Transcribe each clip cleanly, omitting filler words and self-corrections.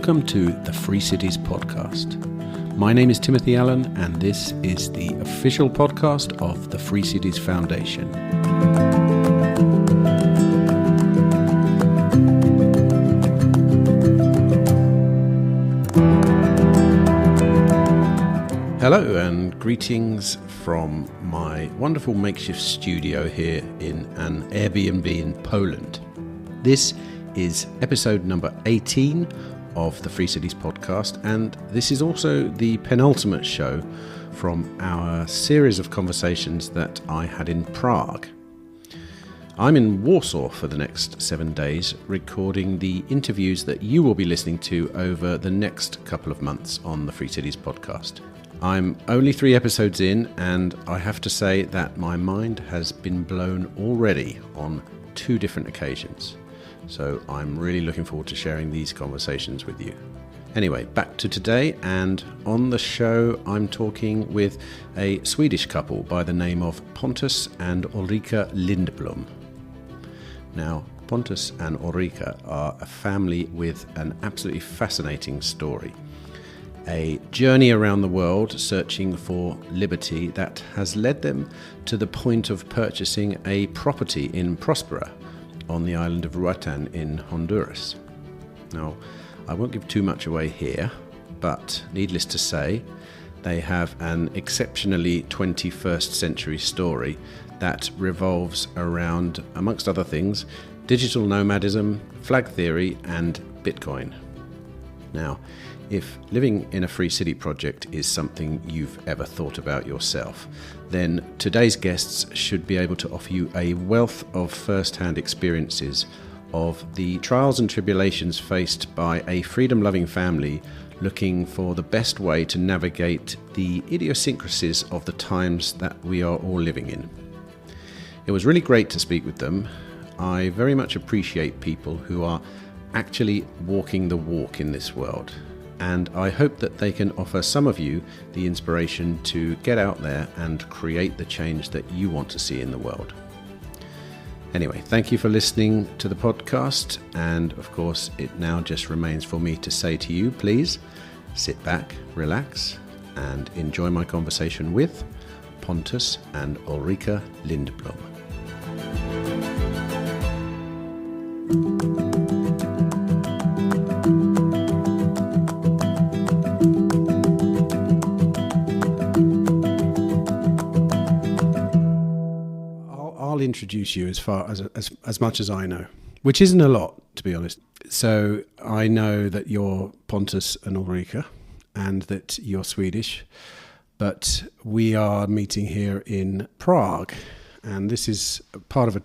Welcome to the Free Cities podcast. My name is Timothy Allen, and this is the official podcast of the Free Cities Foundation. Hello and greetings from my wonderful makeshift studio here in an Airbnb in Poland. This is episode number 18 of the Free Cities podcast, and this is also the penultimate show from our series of conversations that I had in Prague. I'm in Warsaw for the next 7 days, recording the interviews that you will be listening to over the next couple of months on the Free Cities podcast. I'm only 3 episodes in, and I have to say that my mind has been blown already on 2 different occasions. So I'm really looking forward to sharing these conversations with you. Anyway, back to today, and on the show I'm talking with a Swedish couple by the name of Pontus and Ulrika Lindblom. Now, Pontus and Ulrika are a family with an absolutely fascinating story. A journey around the world searching for liberty that has led them to the point of purchasing a property in Próspera on the island of Roatán in Honduras. Now, I won't give too much away here, but needless to say, they have an exceptionally 21st century story that revolves around, amongst other things, digital nomadism, flag theory, and Bitcoin. Now, if living in a free city project is something you've ever thought about yourself, then today's guests should be able to offer you a wealth of first-hand experiences of the trials and tribulations faced by a freedom-loving family looking for the best way to navigate the idiosyncrasies of the times that we are all living in. It was really great to speak with them. I very much appreciate people who are actually walking the walk in this world, and I hope that they can offer some of you the inspiration to get out there and create the change that you want to see in the world. Anyway, thank you for listening to the podcast, and of course it now just remains for me to say to you, please sit back, relax, and enjoy my conversation with Pontus and Ulrika Lindblom. Introduce you as far as much as I know, which isn't a lot, to be honest. So I know that you're Pontus and Ulrika and that you're Swedish, but we are meeting here in Prague, and this is part of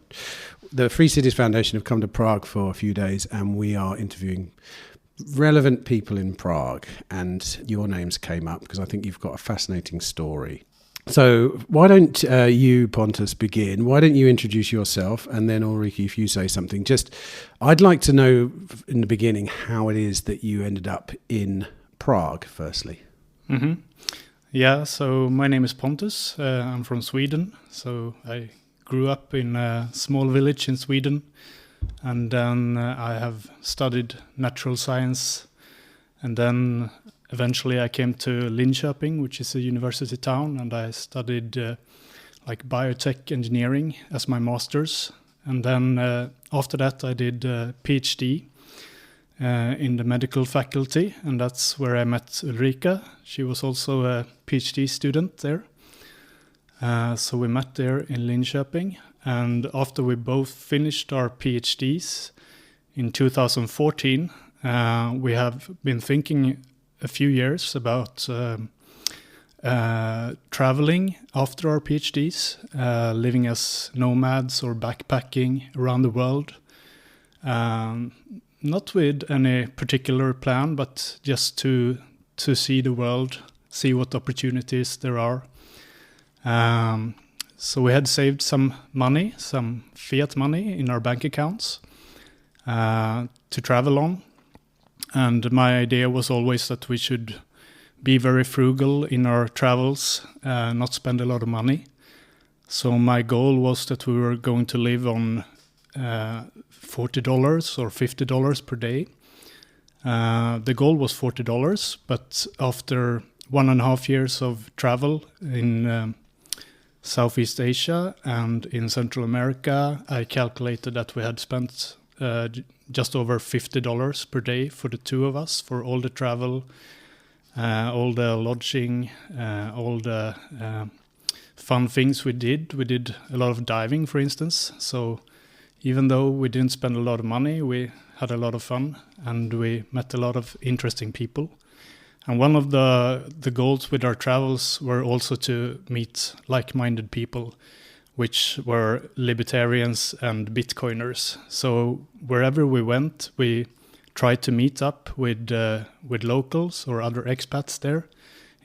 the Free Cities Foundation have come to Prague for a few days, and we are interviewing relevant people in Prague, and your names came up because I think you've got a fascinating story. So why don't you, Pontus, begin? Why don't you introduce yourself, and then Ulrika, if you say something. I'd like to know in the beginning how it is that you ended up in Prague, firstly. Mm-hmm. Yeah, so my name is Pontus. I'm from Sweden. So I grew up in a small village in Sweden, and then I have studied natural science, and then eventually I came to Linköping, which is a university town, and I studied biotech engineering as my master's. And then after that I did a PhD in the medical faculty, and that's where I met Ulrika. She was also a PhD student there. So we met there in Linköping, and after we both finished our PhDs in 2014, we have been thinking a few years about traveling after our PhDs, living as nomads or backpacking around the world. Not with any particular plan, but just to see the world, see what opportunities there are. So we had saved some money, some fiat money in our bank accounts to travel on. And my idea was always that we should be very frugal in our travels, not spend a lot of money. So my goal was that we were going to live on $40 or $50 per day. The goal was $40, but after 1.5 years of travel in Southeast Asia and in Central America, I calculated that we had spent just over $50 per day for the two of us, for all the travel, all the lodging, all the fun things we did. We did a lot of diving, for instance. So even though we didn't spend a lot of money, we had a lot of fun and we met a lot of interesting people. And one of the goals with our travels were also to meet like-minded people, which were libertarians and Bitcoiners. So wherever we went, we tried to meet up with locals or other expats there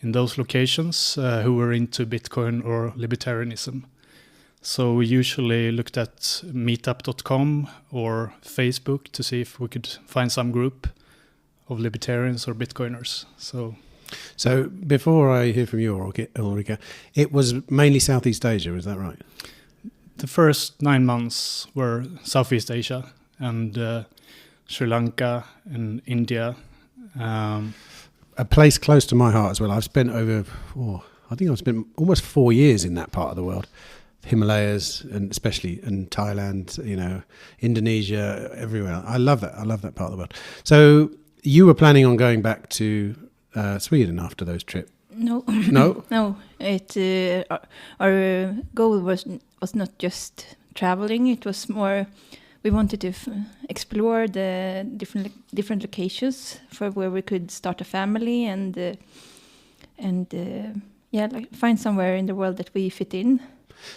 in those locations who were into Bitcoin or libertarianism. So we usually looked at meetup.com or Facebook to see if we could find some group of libertarians or Bitcoiners. So before I hear from you, Ulrika, it was mainly Southeast Asia, is that right? The first 9 months were Southeast Asia and Sri Lanka and India. A place close to my heart as well. I've spent I've spent almost 4 years in that part of the world. Himalayas, and especially in Thailand, Indonesia, everywhere. I love that. I love that part of the world. So you were planning on going back to Sweden after those trips? No. No? No. Our goal was not just traveling. It was more, we wanted to explore the different locations for where we could start a family and find somewhere in the world that we fit in.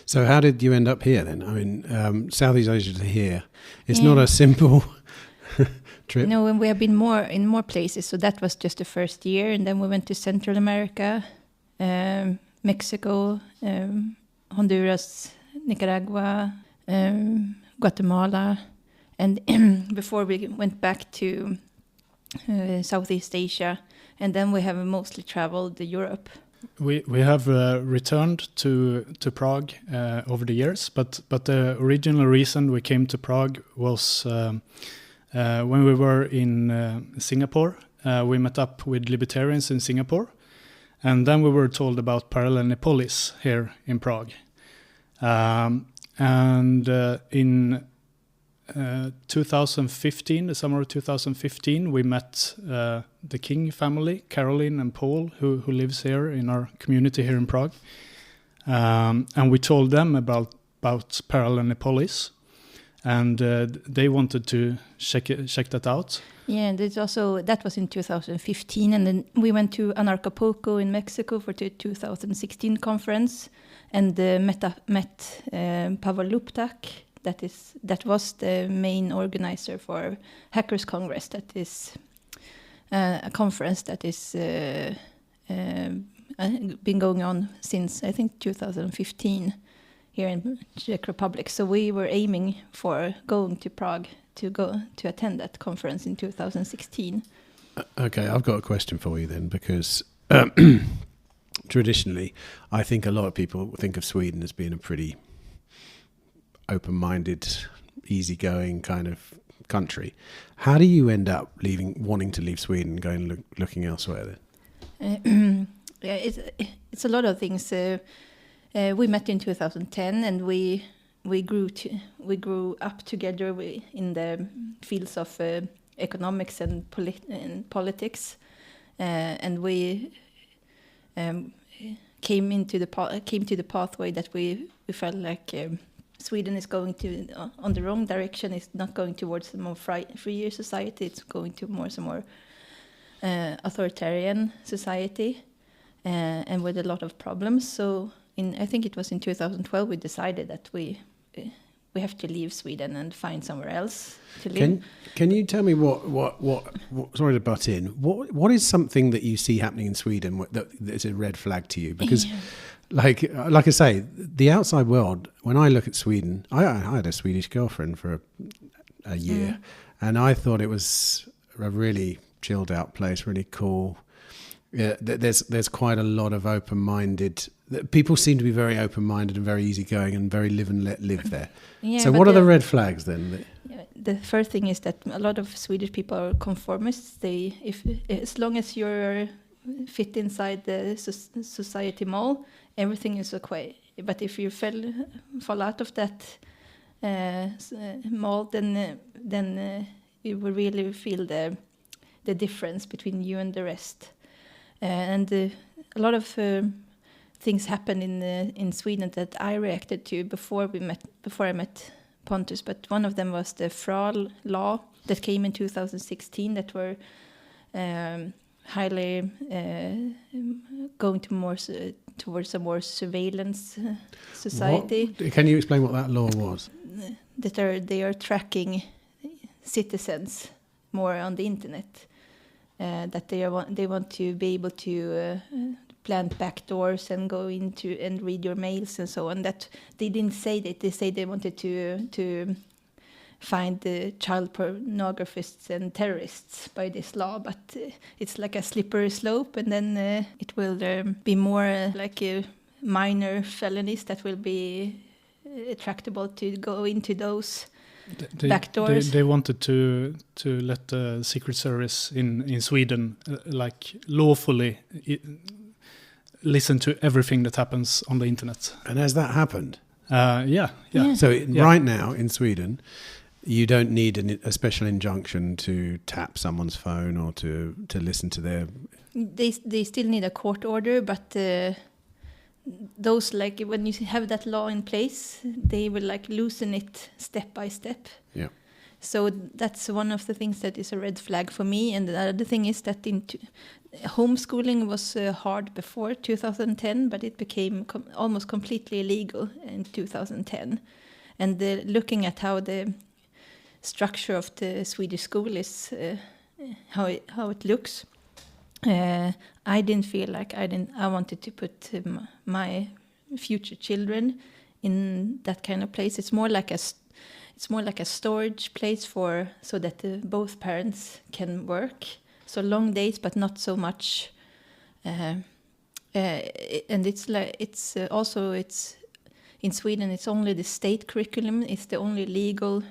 So how did you end up here then? I mean, Southeast Asia to here. It's not a simple trip. No, and we have been in more places. So that was just the first year. And then we went to Central America, Mexico, Honduras, Nicaragua, Guatemala. And before we went back to Southeast Asia. And then we have mostly traveled Europe. We have returned to Prague over the years, but the original reason we came to Prague was when we were in Singapore. We met up with libertarians in Singapore, and then we were told about parallel police here in Prague. In 2015, the summer of 2015, we met the King family, Caroline and Paul, who lives here in our community here in Prague. And we told them about parallel police, and they wanted to check that out. Yeah, and that was in 2015, and then we went to Anarchapulco in Mexico for the 2016 conference, and met Pavel Luptak. That was the main organizer for Hackers Congress. That is a conference that is been going on since, I think, 2015 here in Czech Republic. So we were aiming for going to Prague to attend that conference in 2016. Okay, I've got a question for you then, because traditionally, I think a lot of people think of Sweden as being a pretty open-minded, easygoing kind of country. How do you end up wanting to leave Sweden, going looking elsewhere then? Yeah, it's a lot of things. We met in 2010, and we grew up together in the fields of economics and politics, and we came to the pathway that we felt like. Sweden is going on the wrong direction. It's not going towards a more freer society. It's going to some more authoritarian society, and with a lot of problems. So I think it was in 2012 we decided that we have to leave Sweden and find somewhere else to live. Can you tell me what sorry to butt in, what is something that you see happening in Sweden that is a red flag to you? Because like I say, the outside world, when I look at Sweden, I had a Swedish girlfriend for a year, and I thought it was a really chilled out place, really cool. Yeah, there's quite a lot of open-minded. People seem to be very open-minded and very easygoing and very live and let live there. Yeah, so what are the red flags then? the first thing is that a lot of Swedish people are conformists. As long as you're fit inside the society mold, everything is okay. But if you fall out of that mold, then you will really feel the difference between you and the rest. And a lot of things happened in Sweden that I reacted to before I met Pontus. But one of them was the FRAL law that came in 2016 that were highly going towards a more surveillance society. Can you explain what that law was? That they are tracking citizens more on the internet. That they want to be able to plant back doors and go into and read your mails and so on. That they didn't say that. They say they wanted to find the child pornographists and terrorists by this law, but it's like a slippery slope, and then it will be more like minor felonies that will be attractable to go into those back doors. They wanted to let the Secret Service in Sweden like lawfully listen to everything that happens on the internet. And has that happened? Yeah. So right now in Sweden, you don't need a special injunction to tap someone's phone or to listen to their... They still need a court order, but those, like, when you have that law in place, they will like loosen it step by step. Yeah. So that's one of the things that is a red flag for me. And the other thing is that homeschooling was hard before 2010, but it became almost completely illegal in 2010. And looking at how the structure of the Swedish school is, how it looks, I didn't feel like I wanted to put my future children in that kind of place. It's more like a storage place so that both parents can work. So long days, but not so much. And it's also in Sweden. It's only the state curriculum. It's the only legal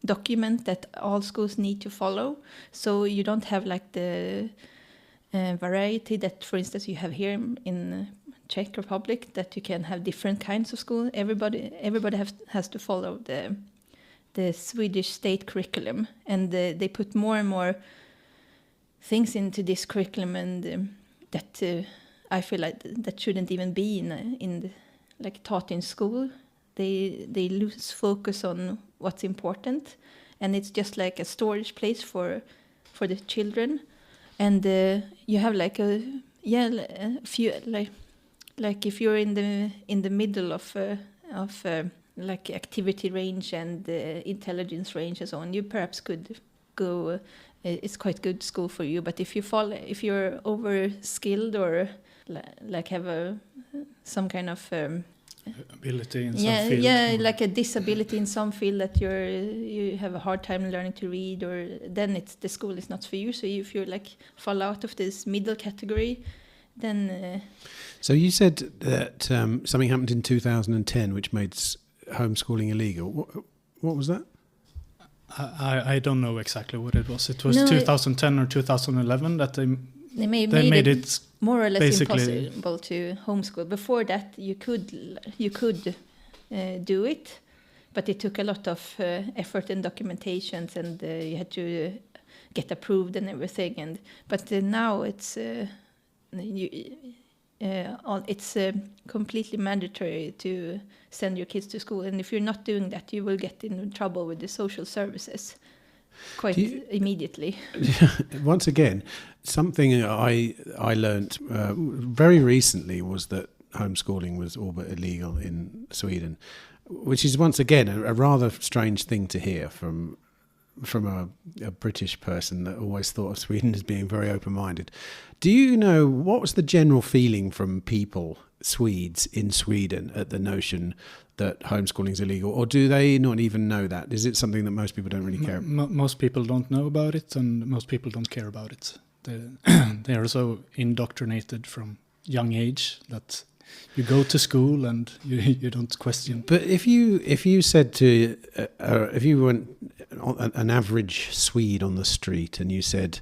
document that all schools need to follow. So you don't have like the variety that, for instance, you have here in Czech Republic, that you can have different kinds of school. Everybody has to follow the Swedish state curriculum, and they put more and more things into this curriculum, and that I feel like that shouldn't even be like taught in school. They lose focus on what's important, and it's just like a storage place for the children. And you have like a few like if you're in the middle of like activity range and intelligence range and so on, you perhaps could go. It's quite good school for you. But if you're over skilled or like have some kind of ability in some field, like a disability in some field that you have a hard time learning to read, or then the school is not for you. So if you like fall out of this middle category, then. So you said that something happened in 2010 which made homeschooling illegal. What was that? I don't know exactly what it was. It was 2010 or 2011 that they made it more or less basically impossible to homeschool. Before that, you could do it, but it took a lot of effort and documentations, and you had to get approved and everything. But now it's completely mandatory to send your kids to school, and if you're not doing that, you will get in trouble with the social services quite immediately. Once again, something I learnt very recently was that homeschooling was all but illegal in Sweden, which is once again a rather strange thing to hear from a British person that always thought of Sweden as being very open-minded. Do you know what was the general feeling from people, Swedes in Sweden, at the notion that homeschooling is illegal, or do they not even know that? Is it something that most people don't really care about? Most people don't know about it, and most people don't care about it. They are so indoctrinated from young age that you go to school and you don't question. But if you said to if you went an average Swede on the street and you said,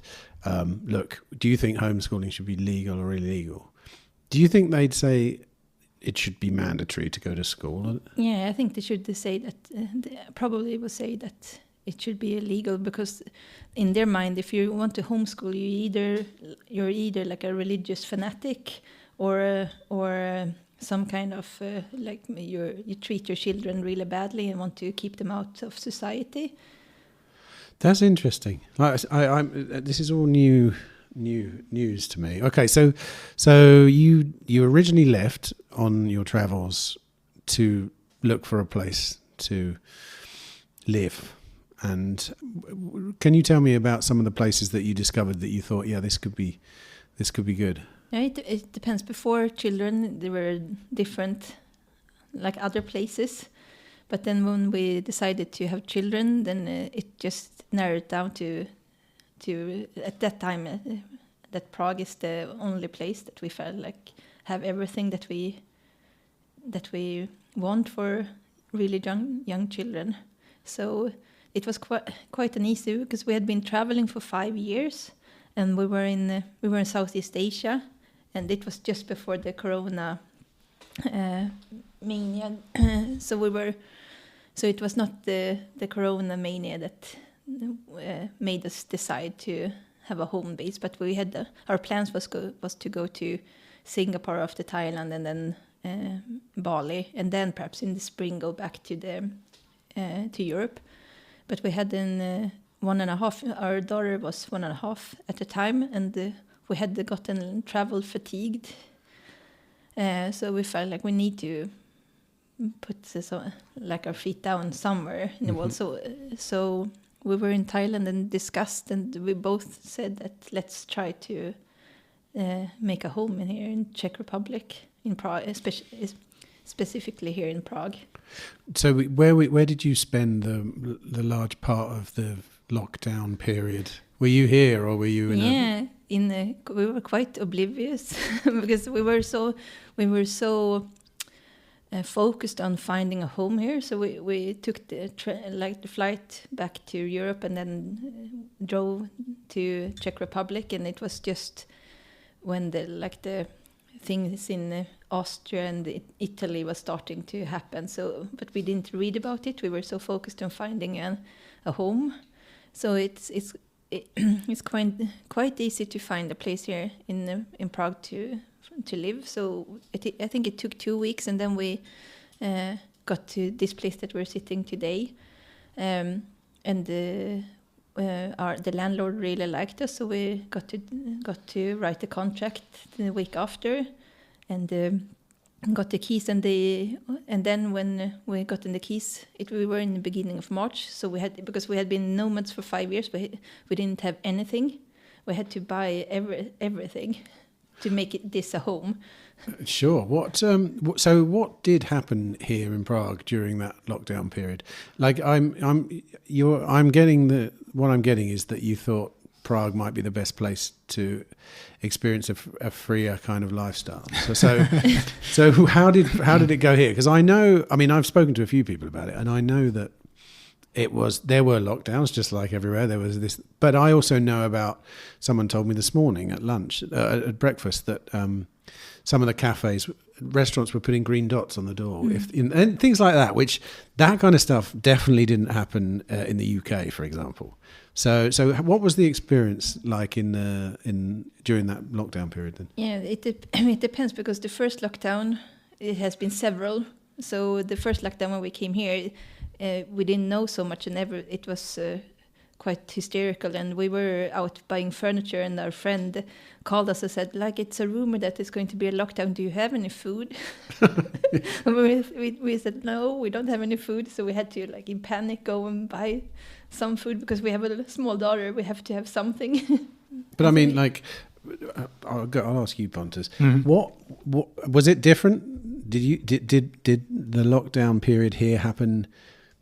look, do you think homeschooling should be legal or illegal? Do you think they'd say it should be mandatory to go to school? Yeah, I think they should say that. They probably will say that it should be illegal, because in their mind, if you want to homeschool, you're either like a religious fanatic or some kind of like you treat your children really badly and want to keep them out of society. That's interesting. This is all new news to me. Okay, so you originally left on your travels to look for a place to live. And can you tell me about some of the places that you discovered that you thought, yeah, this could be good? Yeah, it depends. Before children, there were different, like other places. But then when we decided to have children, then it just narrowed down to at that time that Prague is the only place that we felt like have everything that we want for really young children. So it was quite an easy, because we had been traveling for 5 years, and we were in Southeast Asia, and it was just before the Corona mania. So it was not the Corona mania that made us decide to have a home base, but we had our plans was to go to Singapore after Thailand, and then Bali, and then perhaps in the spring go back to Europe. But we had 1.5. Our daughter was 1.5 at the time, and we had gotten travel fatigued. So we felt like we need to put like our feet down somewhere in the world. So we were in Thailand and discussed, and we both said that let's try to make a home in here in Czech Republic, in Prague, specifically here in Prague. So where did you spend the large part of the lockdown period? Were you here, or were you in? We were quite oblivious because we were so focused on finding a home here. So we took the flight back to Europe, and then drove to Czech Republic, and it was just when the things in Austria and Italy was starting to happen. So, but we didn't read about it. We were so focused on finding a home. So it's quite easy to find a place here in Prague to live. So I think it took 2 weeks, and then we got to this place that we're sitting today, and the landlord really liked us, so we got to write the contract the week after, and got the keys, and then when we got in the keys, we were in the beginning of March. So because we had been nomads for 5 years, we didn't have anything. We had to buy everything to make this a home. Sure. So what did happen here in Prague during that lockdown period? Like what I'm getting is that you thought Prague might be the best place to experience a freer kind of lifestyle. So how did it go here? Because I've spoken to a few people about it, and I know that there were lockdowns just like everywhere. There was this, but I also know about, someone told me this morning at lunch, at breakfast, that some of the restaurants were putting green dots on the door, and things like that. That kind of stuff definitely didn't happen in the UK, for example. So what was the experience like during that lockdown period then? Yeah, it depends, because the first lockdown, it has been several. So the first lockdown when we came here, we didn't know so much, and it was quite hysterical, and we were out buying furniture, and our friend called us and said, like, it's a rumor that it's going to be a lockdown. Do you have any food? we said, no, we don't have any food. So we had to, like, in panic, go and buy some food, because we have a small daughter. We have to have something. But I mean, like, I'll ask you, Pontus. Mm-hmm. What was it different? Did the lockdown period here happen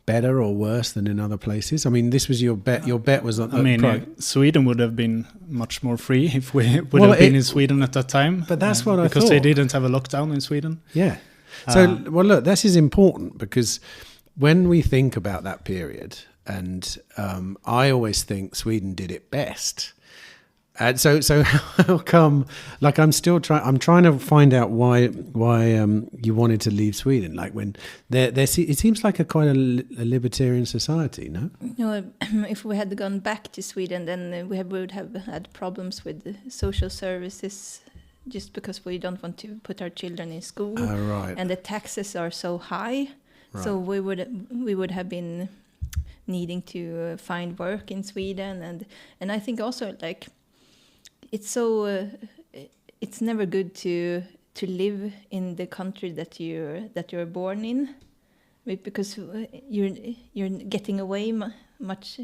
better or worse than in other places? I mean, this was your bet. Your bet was on. Prague. Sweden would have been much more free if we would have been in Sweden at that time. But that's what I thought. Because they didn't have a lockdown in Sweden. Yeah. So, well, look, this is important because when we think about that period, and I always think Sweden did it best. And so how come? Like, I'm trying to find out why you wanted to leave Sweden. Like, when it seems like quite a libertarian society, no? No, if we had gone back to Sweden, then we would have had problems with the social services, just because we don't want to put our children in school, right. And the taxes are so high. Right. So we would have been needing to find work in Sweden, and I think also like. It's so. It's never good to live in the country that you're born in, because you're getting away much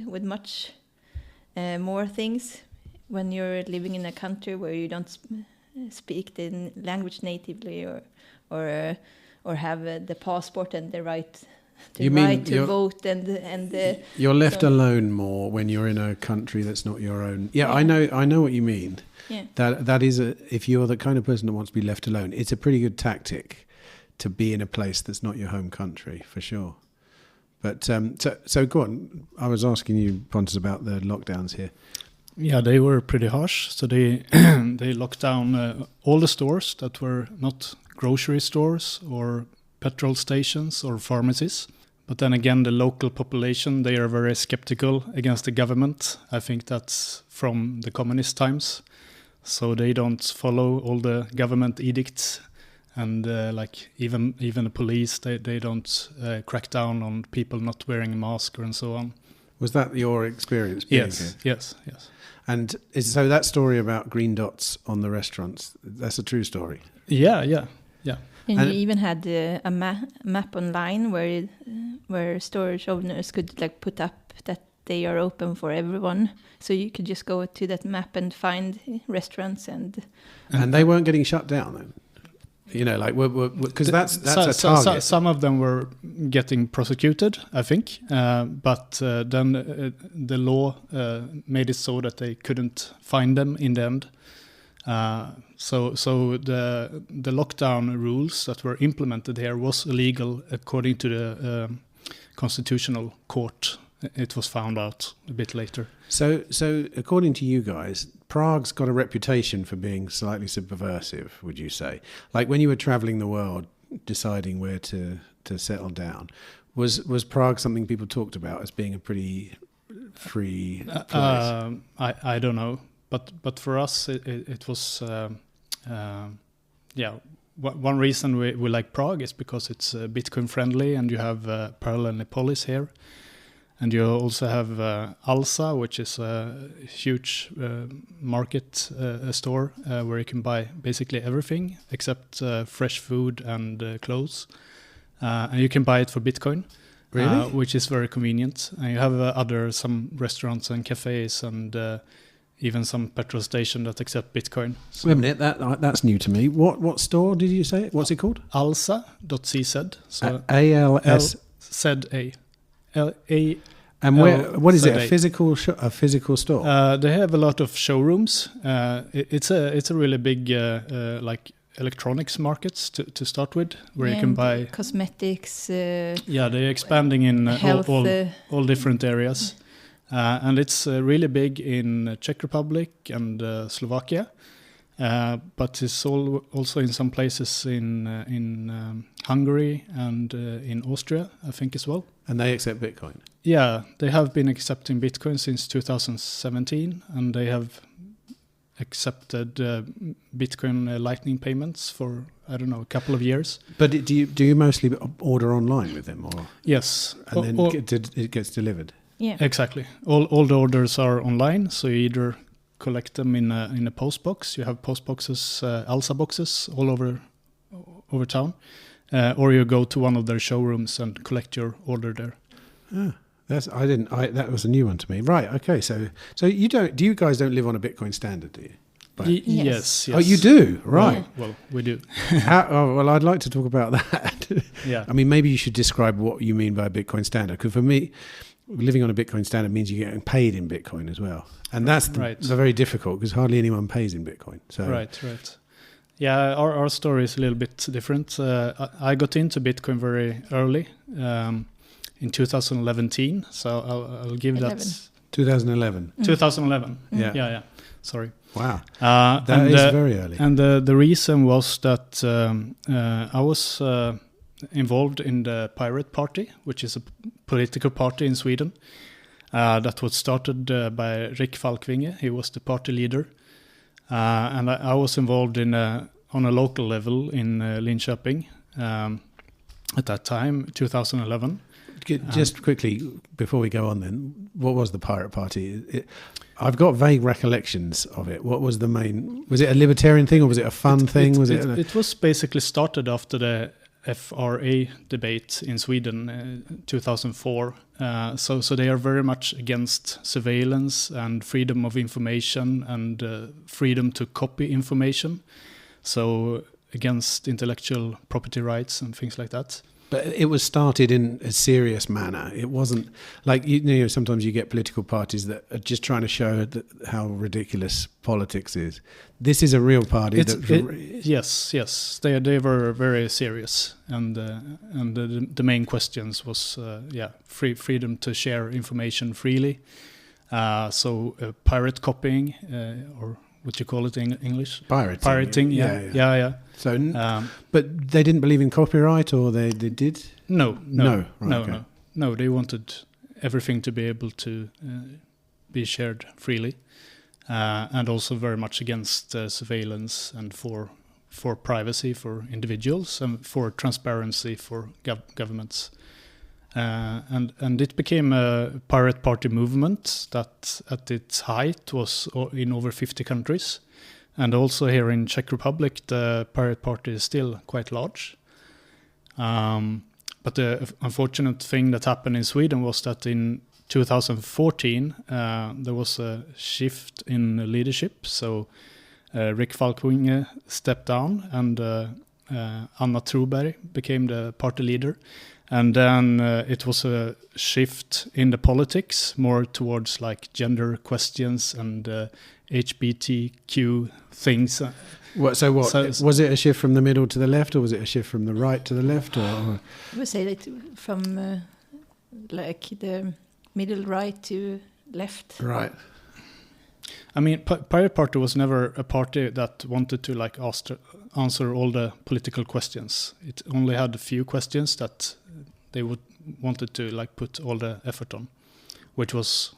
more things when you're living in a country where you don't speak the language natively or have the passport and the right. To vote and you're left alone more when you're in a country that's not your own. Yeah, I know what you mean. Yeah. That is if you're the kind of person that wants to be left alone, it's a pretty good tactic to be in a place that's not your home country, for sure. But so go on. I was asking you, Pontus, about the lockdowns here. Yeah, they were pretty harsh. So they they locked down all the stores that were not grocery stores or petrol stations or pharmacies. But then again, the local population, they are very skeptical against the government. I think that's from the communist times. So they don't follow all the government edicts. And like even the police, they don't crack down on people not wearing a mask and so on. Was that your experience? Yes. And so that story about green dots on the restaurants, that's a true story? Yeah. And you even had a map online where storage owners could like put up that they are open for everyone. So you could just go to that map and find restaurants and they weren't getting shut down then. You know, like because that's a target. Some of them were getting prosecuted, I think, but then the law made it so that they couldn't find them in the end. So the lockdown rules that were implemented here was illegal according to the constitutional court. It was found out a bit later. So according to you guys, Prague's got a reputation for being slightly subversive, would you say? Like when you were traveling the world, deciding where to settle down, was Prague something people talked about as being a pretty free place? I don't know. But for us, it was, one reason we like Prague is because it's Bitcoin friendly and you have parallel police here. And you also have Alsa, which is a huge market store where you can buy basically everything except fresh food and clothes. And you can buy it for Bitcoin. Really? Which is very convenient. And you have some restaurants and cafes and even some petrol station that accept Bitcoin. So wait a minute, that's new to me. What store did you say? What's it called? Alsa.cz. So ALSZA. LA. And what is it? A physical store? They have a lot of showrooms. It's a really big like electronics markets to start with, where you can buy cosmetics. They're expanding in all different areas. And it's really big in Czech Republic and Slovakia, but it's also in some places in Hungary and in Austria, I think, as well. And they accept Bitcoin? Yeah, they have been accepting Bitcoin since 2017, and they have accepted Bitcoin Lightning payments for, I don't know, a couple of years. But do you mostly order online with them? Or? Yes. And then it gets delivered? Yeah, exactly. All the orders are online, so you either collect them in a post box. You have post boxes, Alsa boxes all over town, or you go to one of their showrooms and collect your order there. That was a new one to me. Right. Okay. So you guys don't live on a Bitcoin standard, do you? Yes. Yes. Oh, you do? Right. Well, we do. Well, I'd like to talk about that. Yeah. I mean, maybe you should describe what you mean by a Bitcoin standard. Because for me, living on a Bitcoin standard means you're getting paid in Bitcoin as well. And that's very difficult because hardly anyone pays in Bitcoin. So. Right. Yeah, our story is a little bit different. I got into Bitcoin very early, in 2011. So I'll give 11. that 2011. 2011. Yeah. Sorry. Wow. That is very early. And the reason was that I was involved in the Pirate Party, which is a political party in Sweden that was started by Rick Falkvinge. He was the party leader. And I was involved on a local level in Linköping at that time, 2011. Just quickly, before we go on then, what was the Pirate Party? I've got vague recollections of it. What was the main... Was it a libertarian thing or was it a fun thing? It was basically started after the FRA debate in Sweden 2004. So they are very much against surveillance and freedom of information and freedom to copy information. So against intellectual property rights and things like that. But it was started in a serious manner. It wasn't like, sometimes you get political parties that are just trying to show how ridiculous politics is. This is a real party. Yes. They were very serious. And the main questions was, freedom to share information freely. So pirate copying, or what you call it in English? Pirating, yeah. So, but they didn't believe in copyright, or they did? No. Okay. No. They wanted everything to be able to be shared freely, and also very much against surveillance and for privacy for individuals and for transparency for governments. And it became a Pirate Party movement that at its height was in over 50 countries. And also here in Czech Republic, the Pirate Party is still quite large. But the unfortunate thing that happened in Sweden was that in 2014, there was a shift in leadership. So Rick Falkvinge stepped down and Anna Troberg became the party leader. And then it was a shift in the politics, more towards like gender questions and HBTQ things. Was it a shift from the middle to the left, or was it a shift from the right to the left? Or? I would say that from like the middle right to left. Right. I mean, Pirate Party was never a party that wanted to like answer all the political questions. It only had a few questions that they wanted to like put all the effort on, which was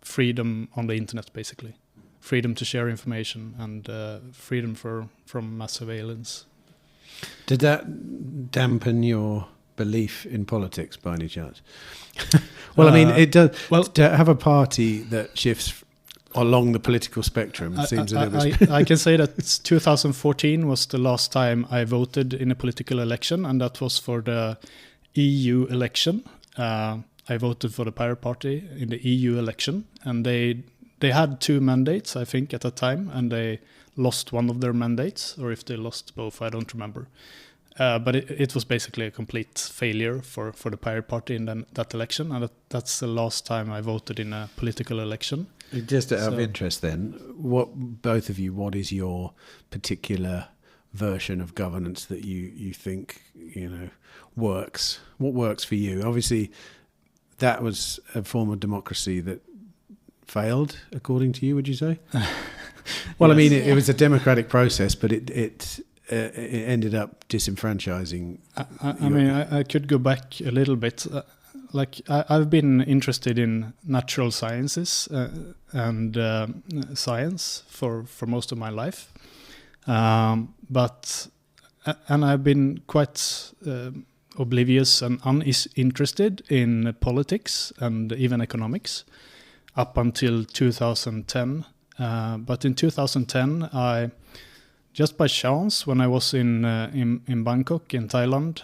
freedom on the internet, basically, freedom to share information and freedom from mass surveillance. Did that dampen your belief in politics by any chance? Well, I mean, it does. Well, to have a party that shifts along the political spectrum seems a little bit... I can say that 2014 was the last time I voted in a political election, and that was for the EU election. I voted for the Pirate Party in the EU election, and they had 2 mandates, I think, at that time, and they lost one of their mandates, or if they lost both, I don't remember. But it was basically a complete failure for the Pirate Party in that election, and that's the last time I voted in a political election. Just out of interest then, what is your particular version of governance that you think, works? What works for you? Obviously, that was a form of democracy that failed, according to you, would you say? Well, yes. I mean, it was a democratic process, but it ended up disenfranchising. I mean, I could go back a little bit. I've been interested in natural sciences and science for most of my life, but I've been quite oblivious and uninterested in politics and even economics up until 2010. But in 2010, I just by chance, when I was in Bangkok in Thailand,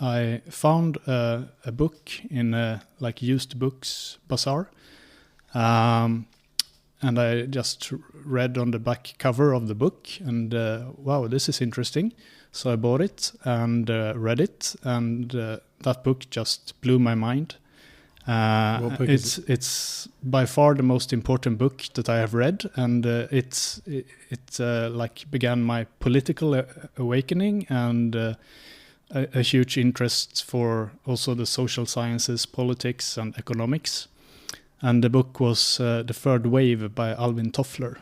I found a book in used books bazaar, and and I just read on the back cover of the book, and wow, this is interesting. So I bought it and read it, and that book just blew my mind. What book is it? It's by far the most important book that I have read, and it like began my political awakening and a huge interest for also the social sciences, politics, and economics. And the book was The Third Wave by Alvin Toffler.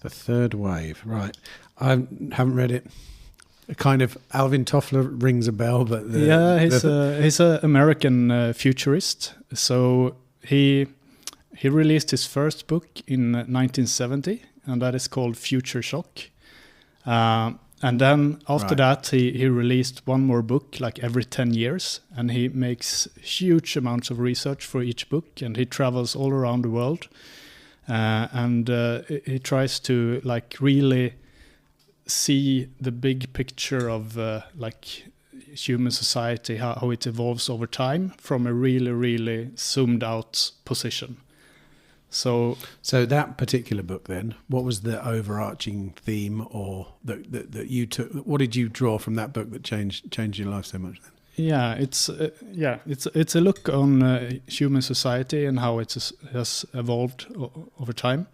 The Third Wave, right. I haven't read it. Kind of Alvin Toffler rings a bell, but he's an American futurist. So he released his first book in 1970, and that is called Future Shock. And then after that, he released one more book like every 10 years, and he makes huge amounts of research for each book, and he travels all around the world, and he tries to like really see the big picture of like human society, how it evolves over time from a really, really zoomed out position. So that particular book then, what was the overarching theme or that you took? What did you draw from that book that changed your life so much then? Yeah, it's a look on human society and how it has evolved over time.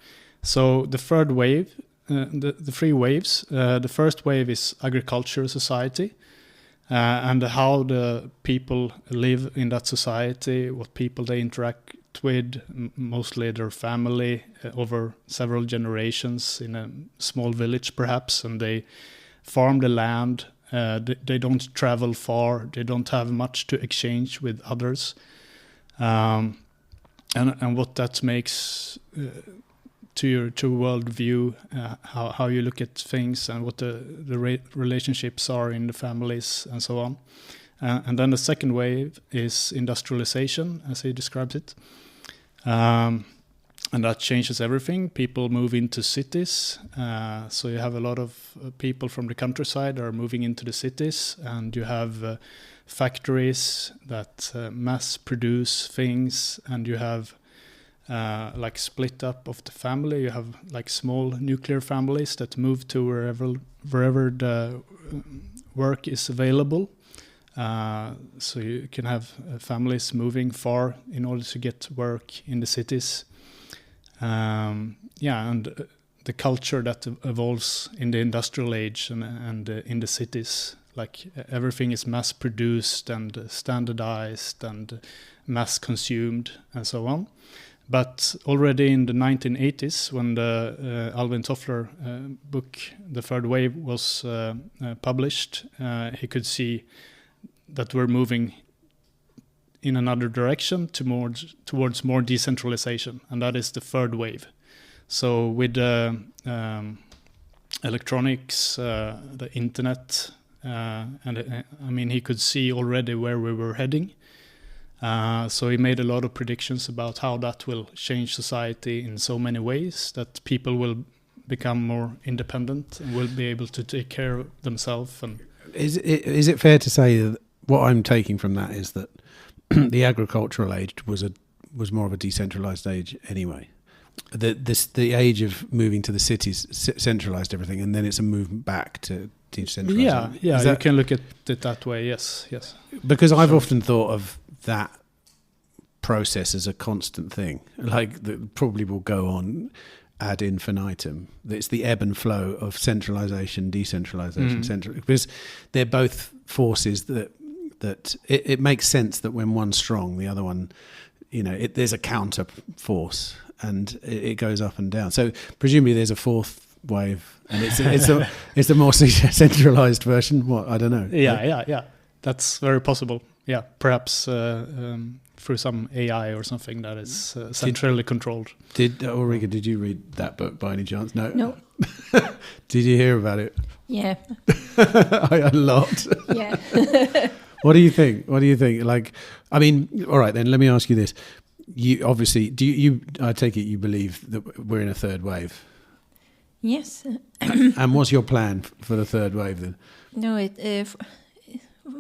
So the third wave, the three waves. The first wave is agricultural society, and how the people live in that society, what people they interact with, mostly their family over several generations in a small village perhaps, and they farm the land. They don't travel far. They don't have much to exchange with others, and what that makes to your world view, how you look at things, and what the relationships are in the families, and so on. And then the second wave is industrialization, as he describes it, and that changes everything. People move into cities, so you have a lot of people from the countryside are moving into the cities, and you have factories that mass produce things, and you have like split up of the family. You have like small nuclear families that move to wherever the work is available. So you can have families moving far in order to get work in the cities. And the culture that evolves in the industrial age and in the cities, like everything is mass produced and standardized and mass consumed and so on. But already in the 1980s, when the Alvin Toffler book, The Third Wave, was published, he could see that we're moving in another direction towards more decentralization, and that is the third wave. So with electronics, the internet, he could see already where we were heading. So he made a lot of predictions about how that will change society in so many ways, that people will become more independent and will be able to take care of themselves. And is it fair to say that what I'm taking from that is that the agricultural age was more of a decentralized age anyway? The age of moving to the cities centralized everything, and then it's a movement back to decentralization. Yeah, you can look at it that way. Yes. Because I've often thought of that process as a constant thing, like that probably will go on ad infinitum. It's the ebb and flow of centralization, decentralization, because they're both forces that it makes sense that when one's strong, the other one, there's a counter force, and it goes up and down. So presumably there's a fourth wave, and it's a more centralized version. What, I don't know. Yeah. That's very possible. Yeah, perhaps through some AI or something that is centrally controlled. Ulrika, did you read that book by any chance? No. Did you hear about it? Yeah. A lot. Yeah. What do you think? Like, all right, then let me ask you this. You obviously, I take it you believe that we're in a third wave? Yes. And what's your plan for the third wave then? No,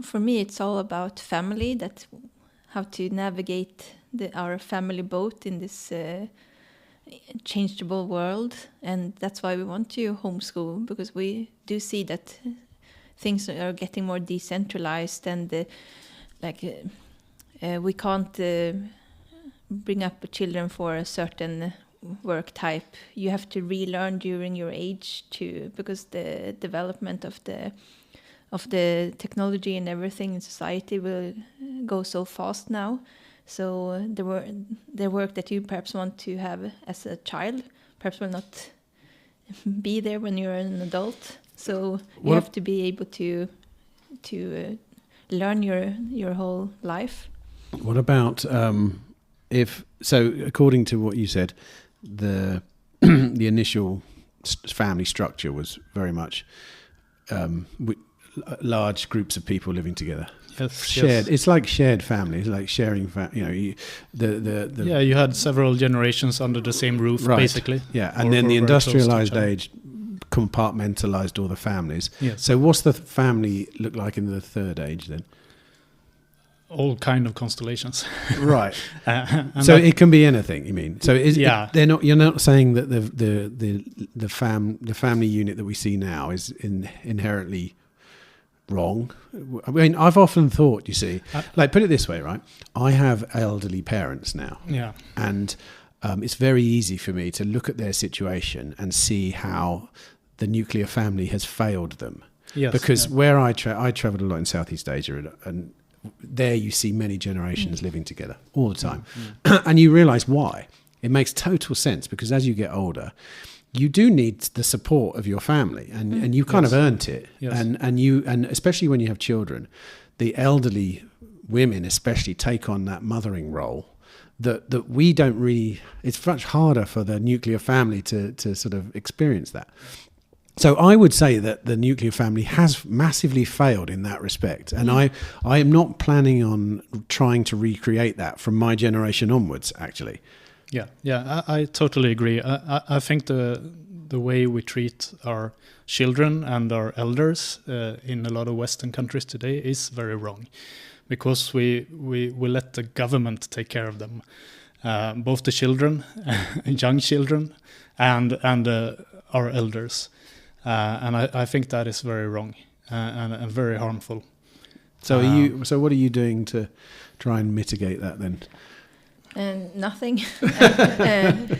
for me, it's all about family, how to navigate our family boat in this changeable world, and that's why we want to homeschool, because we do see that things are getting more decentralized, and we can't bring up children for a certain work type. You have to relearn during your age too, because the development of the technology and everything in society will go so fast now. So the work that you perhaps want to have as a child perhaps will not be there when you're an adult. So you have to be able to learn your whole life. What about according to what you said, the the initial family structure was very much large groups of people living together. Yes, shared. yes. It's like shared families, like sharing. You had several generations under the same roof, right. basically. Yeah, and then the industrialized age compartmentalized all the families. Yes. So what's the family look like in the third age then? All kind of constellations. Right. So it can be anything. You mean? So you're not saying that the family unit that we see now is inherently wrong. I mean, I've often thought, you see, like put it this way, right? I have elderly parents now. Yeah. And it's very easy for me to look at their situation and see how the nuclear family has failed them. Yes. Because where I traveled a lot in Southeast Asia, and there you see many generations living together all the time. And you realize why. It makes total sense, because as you get older, you do need the support of your family, and you kind of earned it. Yes. And especially when you have children, the elderly women especially take on that mothering role that we don't really. It's much harder for the nuclear family to sort of experience that. So I would say that the nuclear family has massively failed in that respect. And I am not planning on trying to recreate that from my generation onwards, actually. Yeah, I totally agree. I think the way we treat our children and our elders in a lot of Western countries today is very wrong, because we let the government take care of them, both the children, young children, and our elders. And I think that is very wrong and very harmful. So what are you doing to try and mitigate that then? Nothing.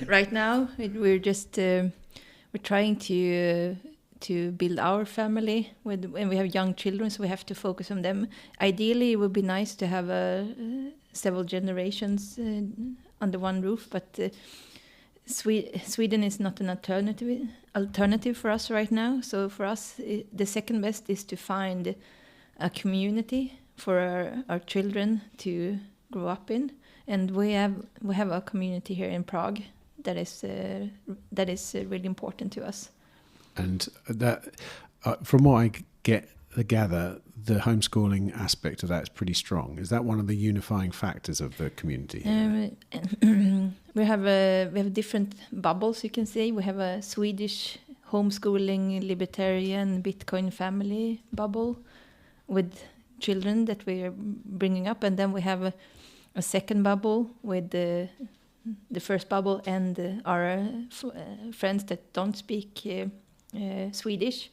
Right now, we're just we're trying to build our family. When we have young children, so we have to focus on them. Ideally, it would be nice to have several generations under one roof, but Sweden is not an alternative for us right now. So for us, the second best is to find a community for our children to grow up in. And we have a community here in Prague that is really important to us. And that, from what I gather, the homeschooling aspect of that is pretty strong. Is that one of the unifying factors of the community? We have different bubbles, you can say. We have a Swedish homeschooling, libertarian, Bitcoin family bubble with children that we are bringing up, and then we have a second bubble with the first bubble and our friends that don't speak Swedish,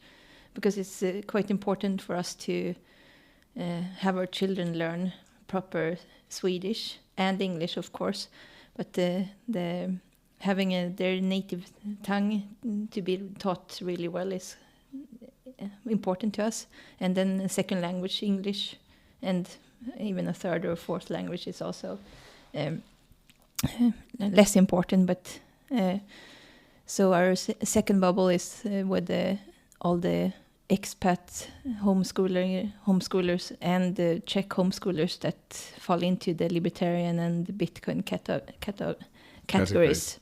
because it's quite important for us to have our children learn proper Swedish and English, of course, but having their native tongue to be taught really well is important to us. And then a second language, English, and even a third or fourth language is also less important. But so our second bubble is with all the expat homeschoolers and the Czech homeschoolers that fall into the libertarian and the Bitcoin categories.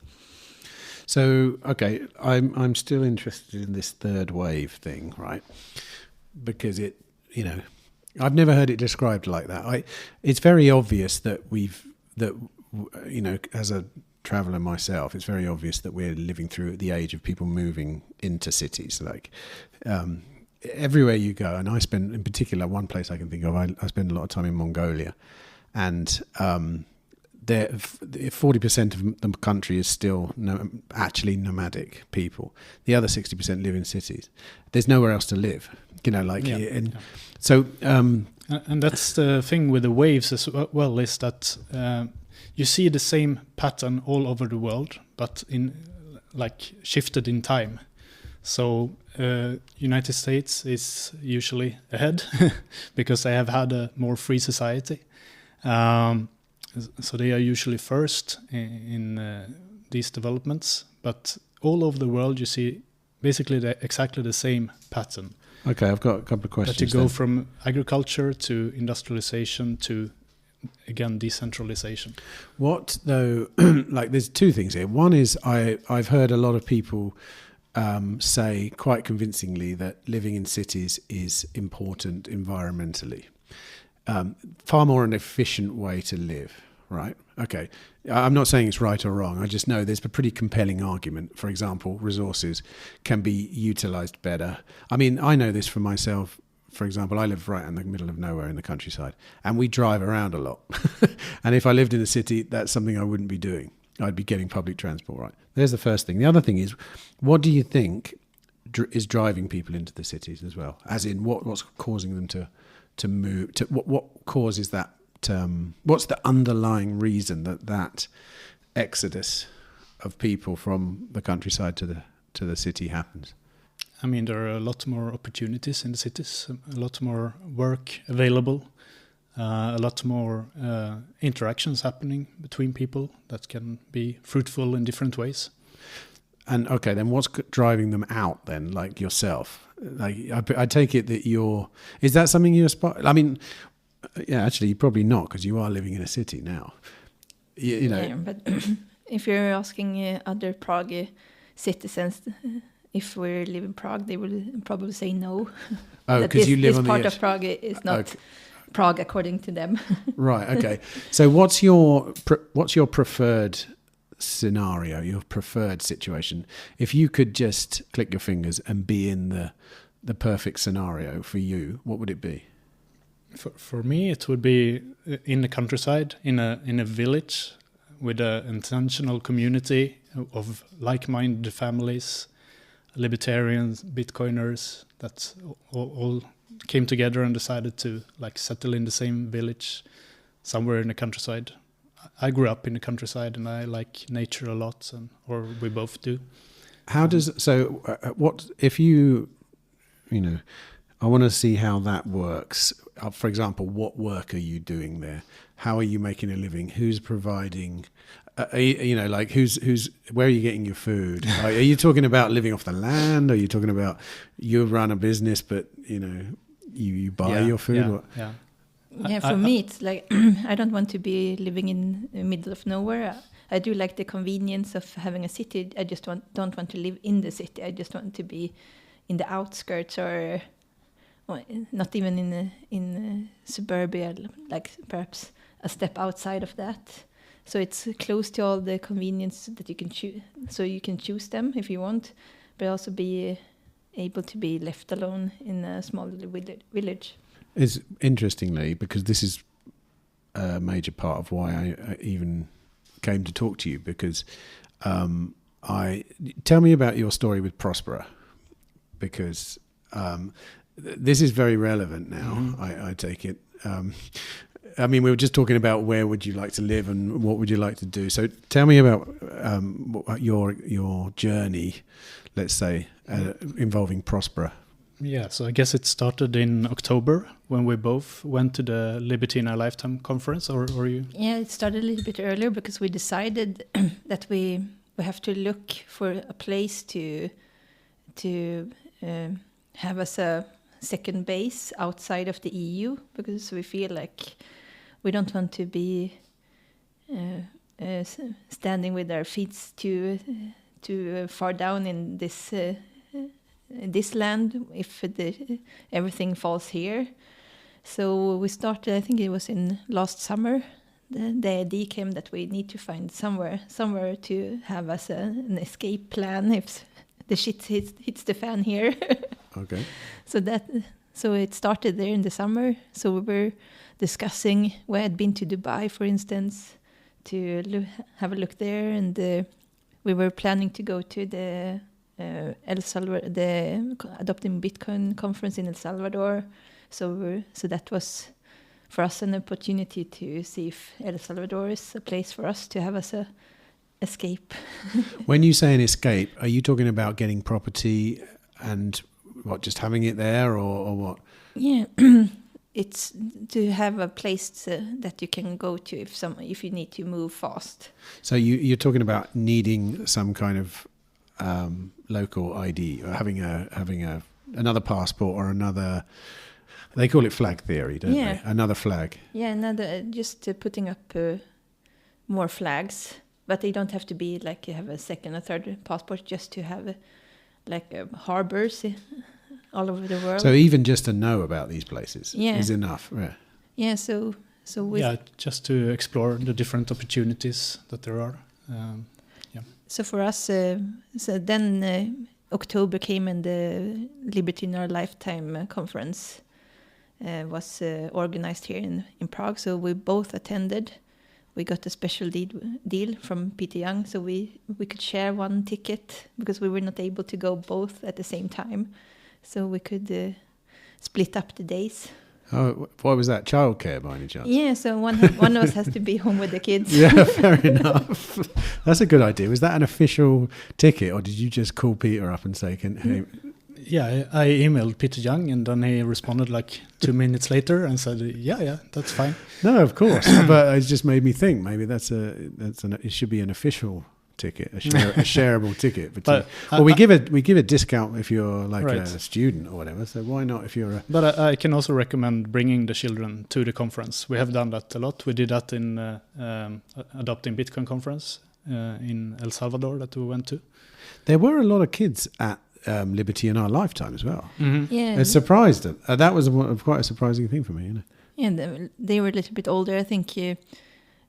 So, okay, I'm still interested in this third wave thing, right? Because I've never heard it described like that. It's very obvious that as a traveller myself, it's very obvious that we're living through the age of people moving into cities. Like everywhere you go, and I spend, in particular, one place I can think of, I spend a lot of time in Mongolia, and 40% of the country is still actually nomadic people. The other 60% live in cities. There's nowhere else to live, So, and that's the thing with the waves as well, is that you see the same pattern all over the world, but shifted in time. So United States is usually ahead because they have had a more free society. So they are usually first in these developments, but all over the world you see basically exactly the same pattern. Okay, I've got a couple of questions. That you go from agriculture to industrialization to, again, decentralization. What though? There's two things here. One is I've heard a lot of people say quite convincingly that living in cities is important environmentally. Far more an efficient way to live, right? Okay. I'm not saying it's right or wrong. I just know there's a pretty compelling argument. For example, resources can be utilized better. I mean, I know this for myself. For example, I live right in the middle of nowhere in the countryside, and we drive around a lot. And if I lived in the city, that's something I wouldn't be doing. I'd be getting public transport, right? There's the first thing. The other thing is, what do you think is driving people into the cities as well? As in, what's causing them to move? What causes that? What's the underlying reason that exodus of people from the countryside to the city happens? I mean, there are a lot more opportunities in the cities, a lot more work available, a lot more interactions happening between people that can be fruitful in different ways. And okay, then what's driving them out then, like yourself? Like I take it that is that something you aspire? I mean, yeah, actually, probably not, because you are living in a city now. You know. Yeah, but if you're asking other Prague citizens if we live in Prague, they will probably say no. Oh, because you live on the edge. This part of Prague is not Prague according to them. Right. Okay. So, what's your preferred scenario? Your preferred situation? If you could just click your fingers and be in the perfect scenario for you, what would it be? For me, it would be in the countryside, in a village, with an intentional community of like-minded families, libertarians, Bitcoiners, that all came together and decided to settle in the same village, somewhere in the countryside. I grew up in the countryside and I like nature a lot, or we both do. What if you I want to see how that works. For example, what work are you doing there? How are you making a living? Who's providing? Who's? Where are you getting your food? Are you talking about living off the land? Are you talking about you run a business, but you buy your food? For me, it's like I don't want to be living in the middle of nowhere. I do like the convenience of having a city. I just don't want to live in the city. I just want to be in the outskirts or not even in suburbia, like perhaps a step outside of that. So it's close to all the convenience that you can choose. So you can choose them if you want, but also be able to be left alone in a small village. It's interestingly, because this is a major part of why I even came to talk to you, because tell me about your story with Próspera, because this is very relevant now. Mm-hmm. I take it. I mean, we were just talking about where would you like to live and what would you like to do. So tell me about your journey, let's say, involving Próspera. Yeah, so I guess it started in October when we both went to the Liberty in Our Lifetime conference, or you? Yeah, it started a little bit earlier because we decided that we have to look for a place to have as a second base outside of the EU, because we feel like we don't want to be standing with our feet too far down in this land if everything falls here. So we started, I think it was in last summer, the idea came that we need to find somewhere to have as an escape plan if the shit hits the fan here. Okay. So it started there in the summer. So we were discussing, we had been to Dubai, for instance, to have a look there, and we were planning to go to the El Salvador, the Adopting Bitcoin conference in El Salvador. So that was for us an opportunity to see if El Salvador is a place for us to have as a escape. When you say an escape, are you talking about getting property and what, just having it there, or what? Yeah, it's to have a place that you can go to if you need to move fast. So you're talking about needing some kind of local ID, or having another passport or another. They call it flag theory, don't they? Another flag. Yeah, just putting up more flags, but they don't have to be like you have a second or third passport. Just to have harbors all over the world. So even just to know about these places is enough. Yeah. Yeah. So just to explore the different opportunities that there are. So for us, then October came, and the Liberty in Our Lifetime conference was organized here in Prague. So we both attended. We got a special deal from Peter Young, so we could share one ticket because we were not able to go both at the same time. So we could split up the days. Oh, why was that? Childcare, by any chance? Yeah, so one of us has to be home with the kids. Yeah, fair enough. That's a good idea. Was that an official ticket, or did you just call Peter up and say, hey? Yeah, I emailed Peter Young, and then he responded like 2 minutes later and said, yeah, that's fine. No, of course. But it just made me think maybe it should be an official ticket, a shareable ticket. But we give a discount if you're like a student or whatever. So why not if you're a... But I can also recommend bringing the children to the conference. We have done that a lot. We did that in Adopting Bitcoin conference in El Salvador that we went to. There were a lot of kids at Liberty in Our Lifetime as well. Mm-hmm. Yeah, it surprised them. That was quite a surprising thing for me. You know? Yeah, they were a little bit older. I think the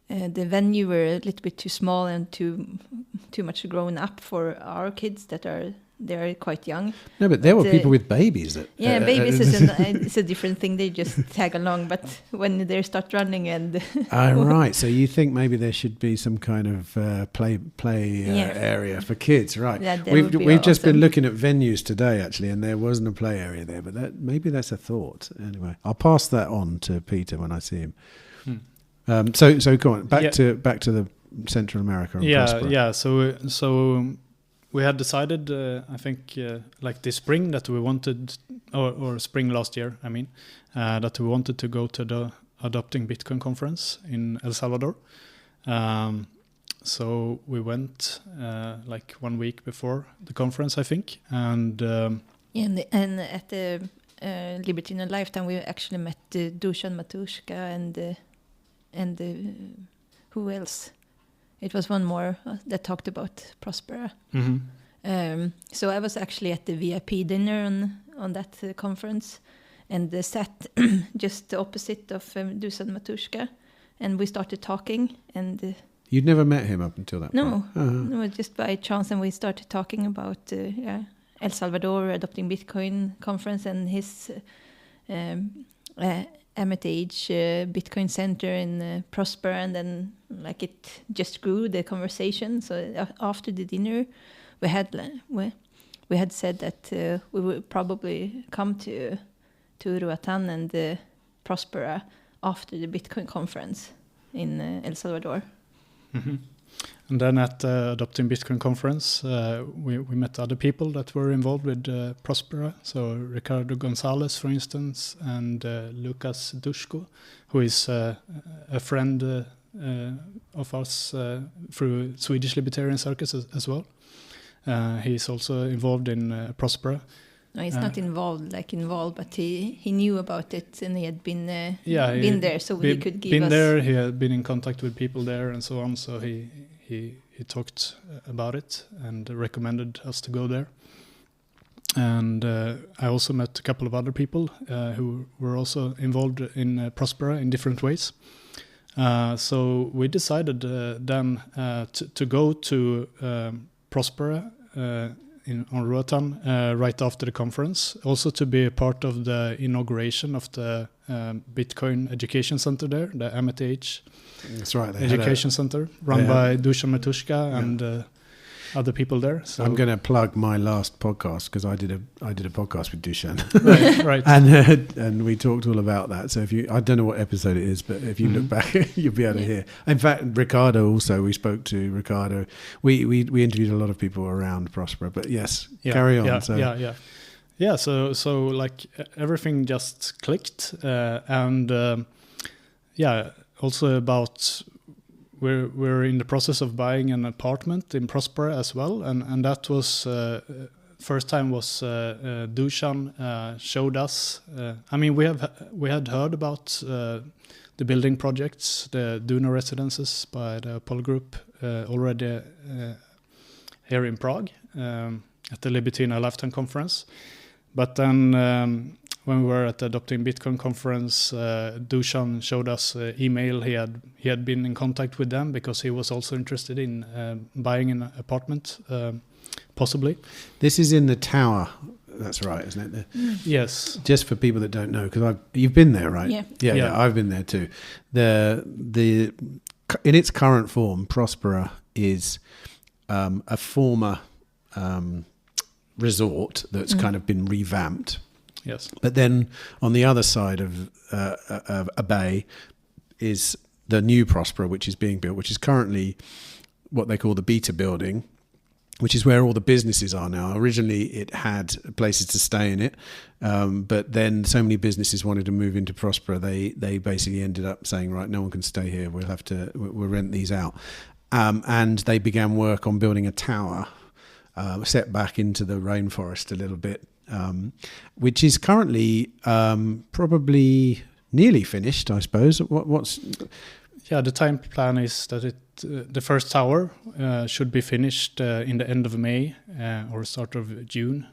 venue were a little bit too small and too much grown up for our kids they're quite young. No, but there were people with babies. Babies is a different thing. They just tag along. But when they start running and... right. So you think maybe there should be some kind of play area for kids, right? Yeah, we've just been looking at venues today, actually, and there wasn't a play area there. But maybe that's a thought. Anyway, I'll pass that on to Peter when I see him. So go on. Back to the Central America and Próspera. Yeah. So we had decided, I think, like this spring that we wanted, or spring last year, I mean, that we wanted to go to the Adopting Bitcoin conference in El Salvador. So we went like 1 week before the conference, I think, and and at the Liberty in a Lifetime, we actually met Dusan Matushka and who else? It was one more that talked about Próspera. Mm-hmm. So I was actually at the VIP dinner on that conference, and sat just opposite of Dusan Matushka, and we started talking. And you'd never met him up until that point? No, just by chance, and we started talking about El Salvador Adopting Bitcoin conference and his Hermitage Bitcoin Center in Próspera, and then like it just grew the conversation. So after the dinner, we had said that we would probably come to Roatán and Próspera after the Bitcoin conference in El Salvador. Mm-hmm. And then at the Adopting Bitcoin conference, we met other people that were involved with Próspera. So Ricardo Gonzalez, for instance, and Lucas Dushko, who is a friend of us through Swedish Libertarian Circus as well. He's also involved in Próspera. No, he's not involved, but he knew about it, and he had been there, so he could give us... Been there, he had been in contact with people there and so on, so he talked about it and recommended us to go there. And I also met a couple of other people who were also involved in Próspera in different ways. So we decided then to go to Próspera on Roatán right after the conference, also to be a part of the inauguration of the Bitcoin Education Center there, the MTH. That's right. Education Center, run by Dusan Matushka and other people there. So I'm going to plug my last podcast because I did a podcast with Dusan, right. and we talked all about that. So I don't know what episode it is, but if you look back, you'll be able to hear. In fact, Ricardo also. We spoke to Ricardo. We interviewed a lot of people around Próspera. But yes, carry on. Yeah. So like everything just clicked, and also about. We're in the process of buying an apartment in Próspera as well, and that was first time was Dusan showed us. I mean, we had heard about the building projects, the Duna residences by the Pol Group already here in Prague at the Liberty in a Lifetime conference, but then. When we were at the Adopting Bitcoin conference, Dusan showed us an email. He had been in contact with them because he was also interested in buying an apartment, possibly. This is in the tower. That's right, isn't it? Yes. Just for people that don't know, because you've been there, right? Yeah. I've been there too. The in its current form, Próspera is a former resort that's kind of been revamped. Yes. But then on the other side of a bay is the new Próspera, which is being built, which is currently what they call the Beta building, which is where all the businesses are now. Originally, it had places to stay in it, but then so many businesses wanted to move into Próspera, they basically ended up saying, right, no one can stay here. We'll rent these out. And they began work on building a tower set back into the rainforest a little bit, which is currently probably nearly finished, I suppose. What's... Yeah, the time plan is that the first tower should be finished in the end of May or start of June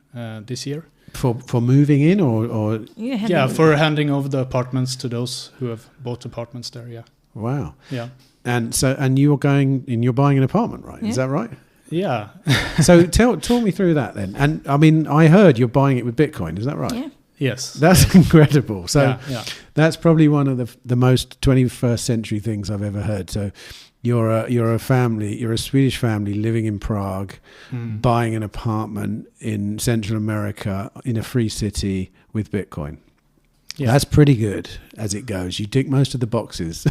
this year. For moving in or for handing over the apartments to those who have bought apartments there. Yeah. Wow. Yeah. And you're buying an apartment, right? Yeah. Is that right? Yeah. So talk me through that then. And I mean, I heard you're buying it with Bitcoin. Is that right? Yeah. Yes. That's incredible. So yeah. That's probably one of the most 21st century things I've ever heard. So you're a Swedish family living in Prague, buying an apartment in Central America in a free city with Bitcoin. Yeah. That's pretty good as it goes. You tick most of the boxes.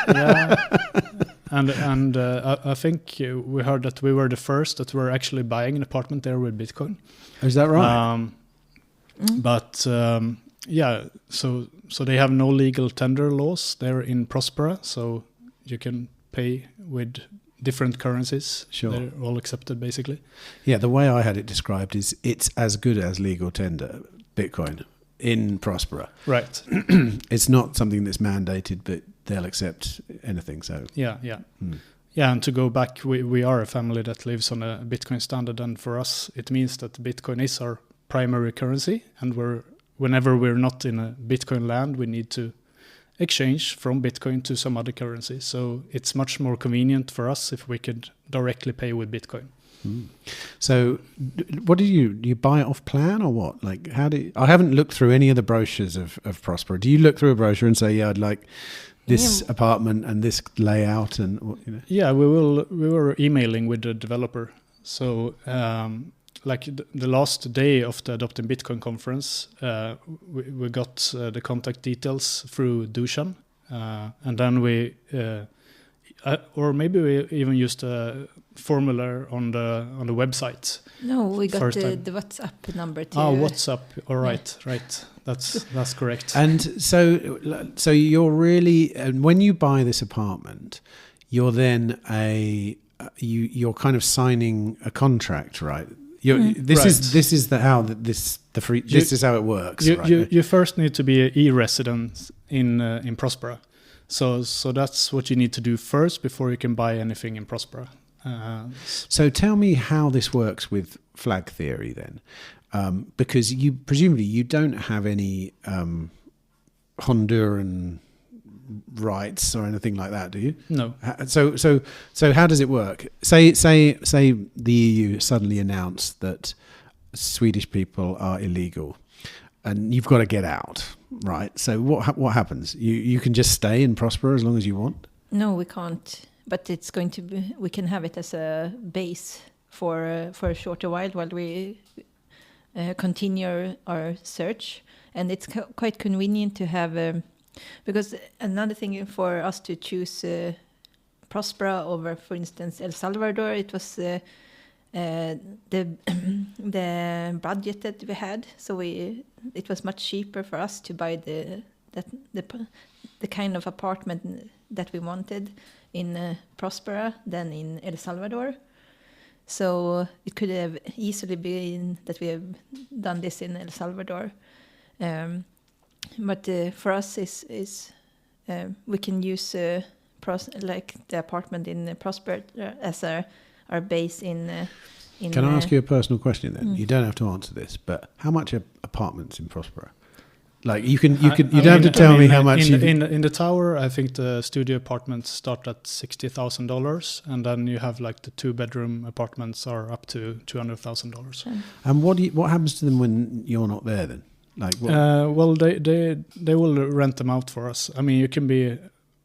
Yeah. And I think we heard that we were the first that were actually buying an apartment there with Bitcoin. Is that right? But so they have no legal tender laws there in Próspera, so you can pay with different currencies. Sure. They're all accepted, basically. Yeah, the way I had it described is it's as good as legal tender, Bitcoin, in Próspera. Right. It's not something that's mandated, but they'll accept anything. So Yeah, and to go back, we are a family that lives on a Bitcoin standard, and for us, it means that Bitcoin is our primary currency, and whenever we're not in a Bitcoin land, we need to exchange from Bitcoin to some other currency. So it's much more convenient for us if we could directly pay with Bitcoin. So what do you buy it off plan or what? Like I haven't looked through any of the brochures of Próspera. Do you look through a brochure and say, yeah, I'd like this apartment and this layout and you know? Yeah, we were emailing with the developer. So like the last day of the Adopting Bitcoin conference, we got the contact details through Dusan, and then we or maybe we even used a formula on the website. No, we got the WhatsApp number too. WhatsApp. All right, yeah. Right. That's correct. And so you're really, and when you buy this apartment, you're then you're kind of signing a contract, right? This is how it works. You first need to be an e-resident in Próspera. So that's what you need to do first before you can buy anything in Próspera. So tell me how this works with flag theory then, because presumably you don't have any Honduran rights or anything like that, do you? No. So how does it work? Say the EU suddenly announced that Swedish people are illegal, and you've got to get out, right? So what happens? You can just stay in Próspera as long as you want? No, we can't. But it's going to be. We can have it as a base for a shorter while we continue our search, and it's quite convenient to have. Because another thing for us to choose Próspera over, for instance, El Salvador, it was the budget that we had. So it was much cheaper for us to buy the kind of apartment that we wanted in Próspera than in El Salvador. So it could have easily been that we have done this in El Salvador. But for us is we can use like the apartment in Próspera as our base in. Can I ask you a personal question then? You don't have to answer this, but how much are apartments in Próspera? Like you don't have to tell me how much. In the tower, I think the studio apartments start at $60,000, and then you have like the 2-bedroom apartments are up to $200,000. And what happens to them when you're not there then? Like well, they will rent them out for us. I mean, you can be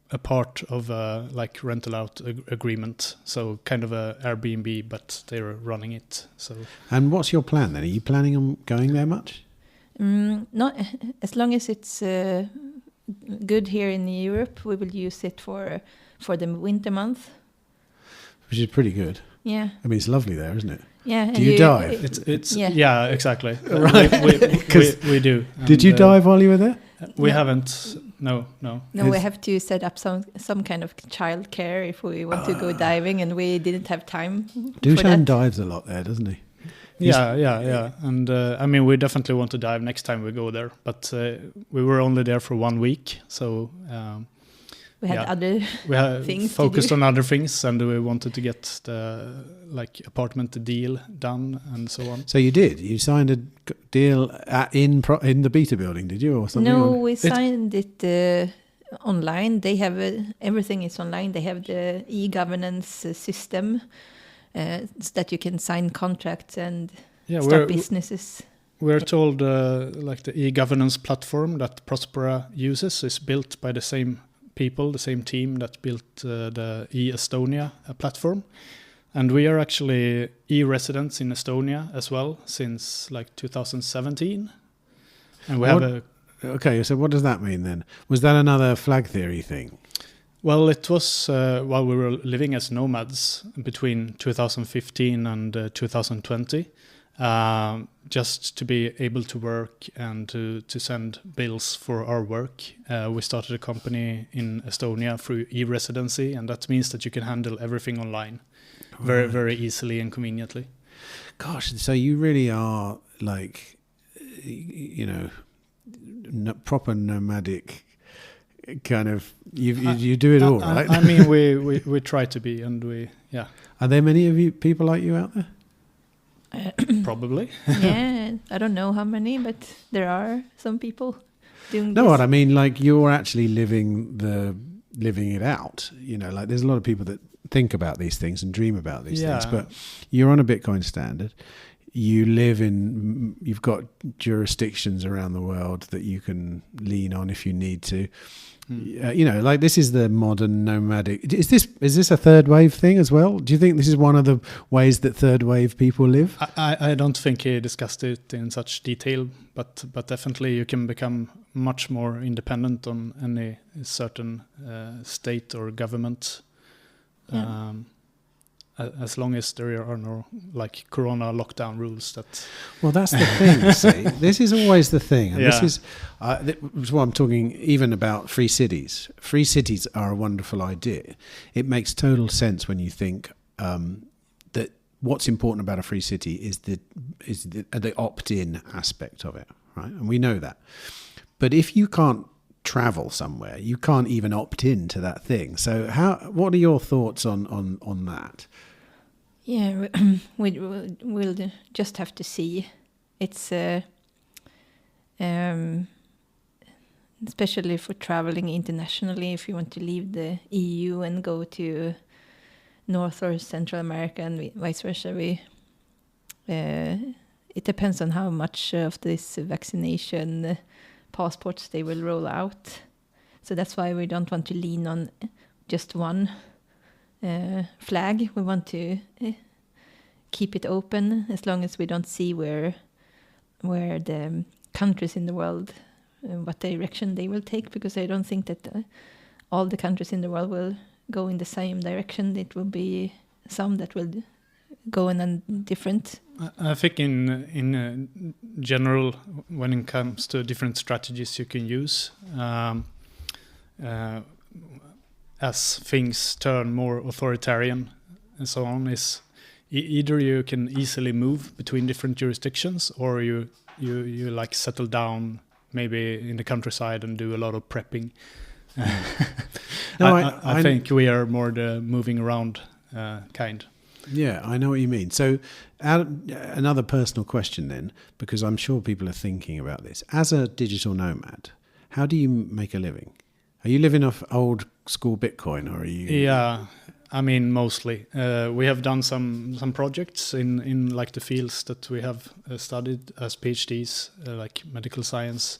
a part of like rental out agreement, so kind of a Airbnb, but they're running it. So. And what's your plan then? Are you planning on going there much? Not as long as it's good here in Europe, we will use it for the winter month. Which is pretty good. Yeah. I mean, it's lovely there, isn't it? Yeah. Do you dive? It's yeah, exactly. Right. we do. Did you dive while you were there? We haven't. No. No, we have to set up some kind of childcare if we want to go diving, and we didn't have time. Dushan dives a lot there, doesn't he? Yeah. And I mean, we definitely want to dive next time we go there. But we were only there for 1 week, so we had other things focused on other things, and we wanted to get the apartment deal done and so on. So you did. You signed a deal in the Beta building, did you, or something? No, we signed it online. They have everything is online. They have the e-governance system. So that you can sign contracts and start businesses. We're told like the e-governance platform that Próspera uses is built by the same people, the same team that built the e-Estonia platform. And we are actually e-residents in Estonia as well since like 2017. And we have a... Okay, so what does that mean then? Was that another flag theory thing? Well, it was while we were living as nomads between 2015 and 2020, just to be able to work and to send bills for our work. We started a company in Estonia through e-residency, and that means that you can handle everything online very, very easily and conveniently. Gosh, so you really are like, proper nomadic kind of, you do it all, right? I mean, we try to be, and Are there many of you people like you out there? Probably. Yeah, I don't know how many, but there are some people doing this. No, what I mean, like you're actually living it out. Like there's a lot of people that think about these things and dream about these things, but you're on a Bitcoin standard. You've got jurisdictions around the world that you can lean on if you need to. Like this is the modern nomadic. Is this a third wave thing as well? Do you think this is one of the ways that third wave people live? I don't think he discussed it in such detail, but definitely you can become much more independent on any certain state or government. Yeah. As long as there are no like Corona lockdown rules. Well, that's the thing. See, this is always the thing, and this is why I'm talking even about free cities. Free cities are a wonderful idea. It makes total sense when you think that what's important about a free city is the opt-in aspect of it, right? And we know that. But if you can't travel somewhere, you can't even opt in to that thing. So what are your thoughts on that? Yeah, we'll just have to see. It's especially for traveling internationally. If you want to leave the EU and go to North or Central America and vice versa, it depends on how much of this vaccination passports they will roll out. So that's why we don't want to lean on just one flag. We want to keep it open as long as we don't see where the countries in the world, what direction they will take, because I don't think that all the countries in the world will go in the same direction. It will be some that will go in a different. I think in general, when it comes to different strategies you can use, as things turn more authoritarian and so on, is either you can easily move between different jurisdictions, or you like settle down maybe in the countryside and do a lot of prepping. I think we are more the moving around kind. Yeah, I know what you mean. So another personal question then, because I'm sure people are thinking about this. As a digital nomad, how do you make a living? Are you living off old school Bitcoin, or are you? Yeah, I mean, mostly. We have done some projects in like the fields that we have studied as PhDs, like medical science.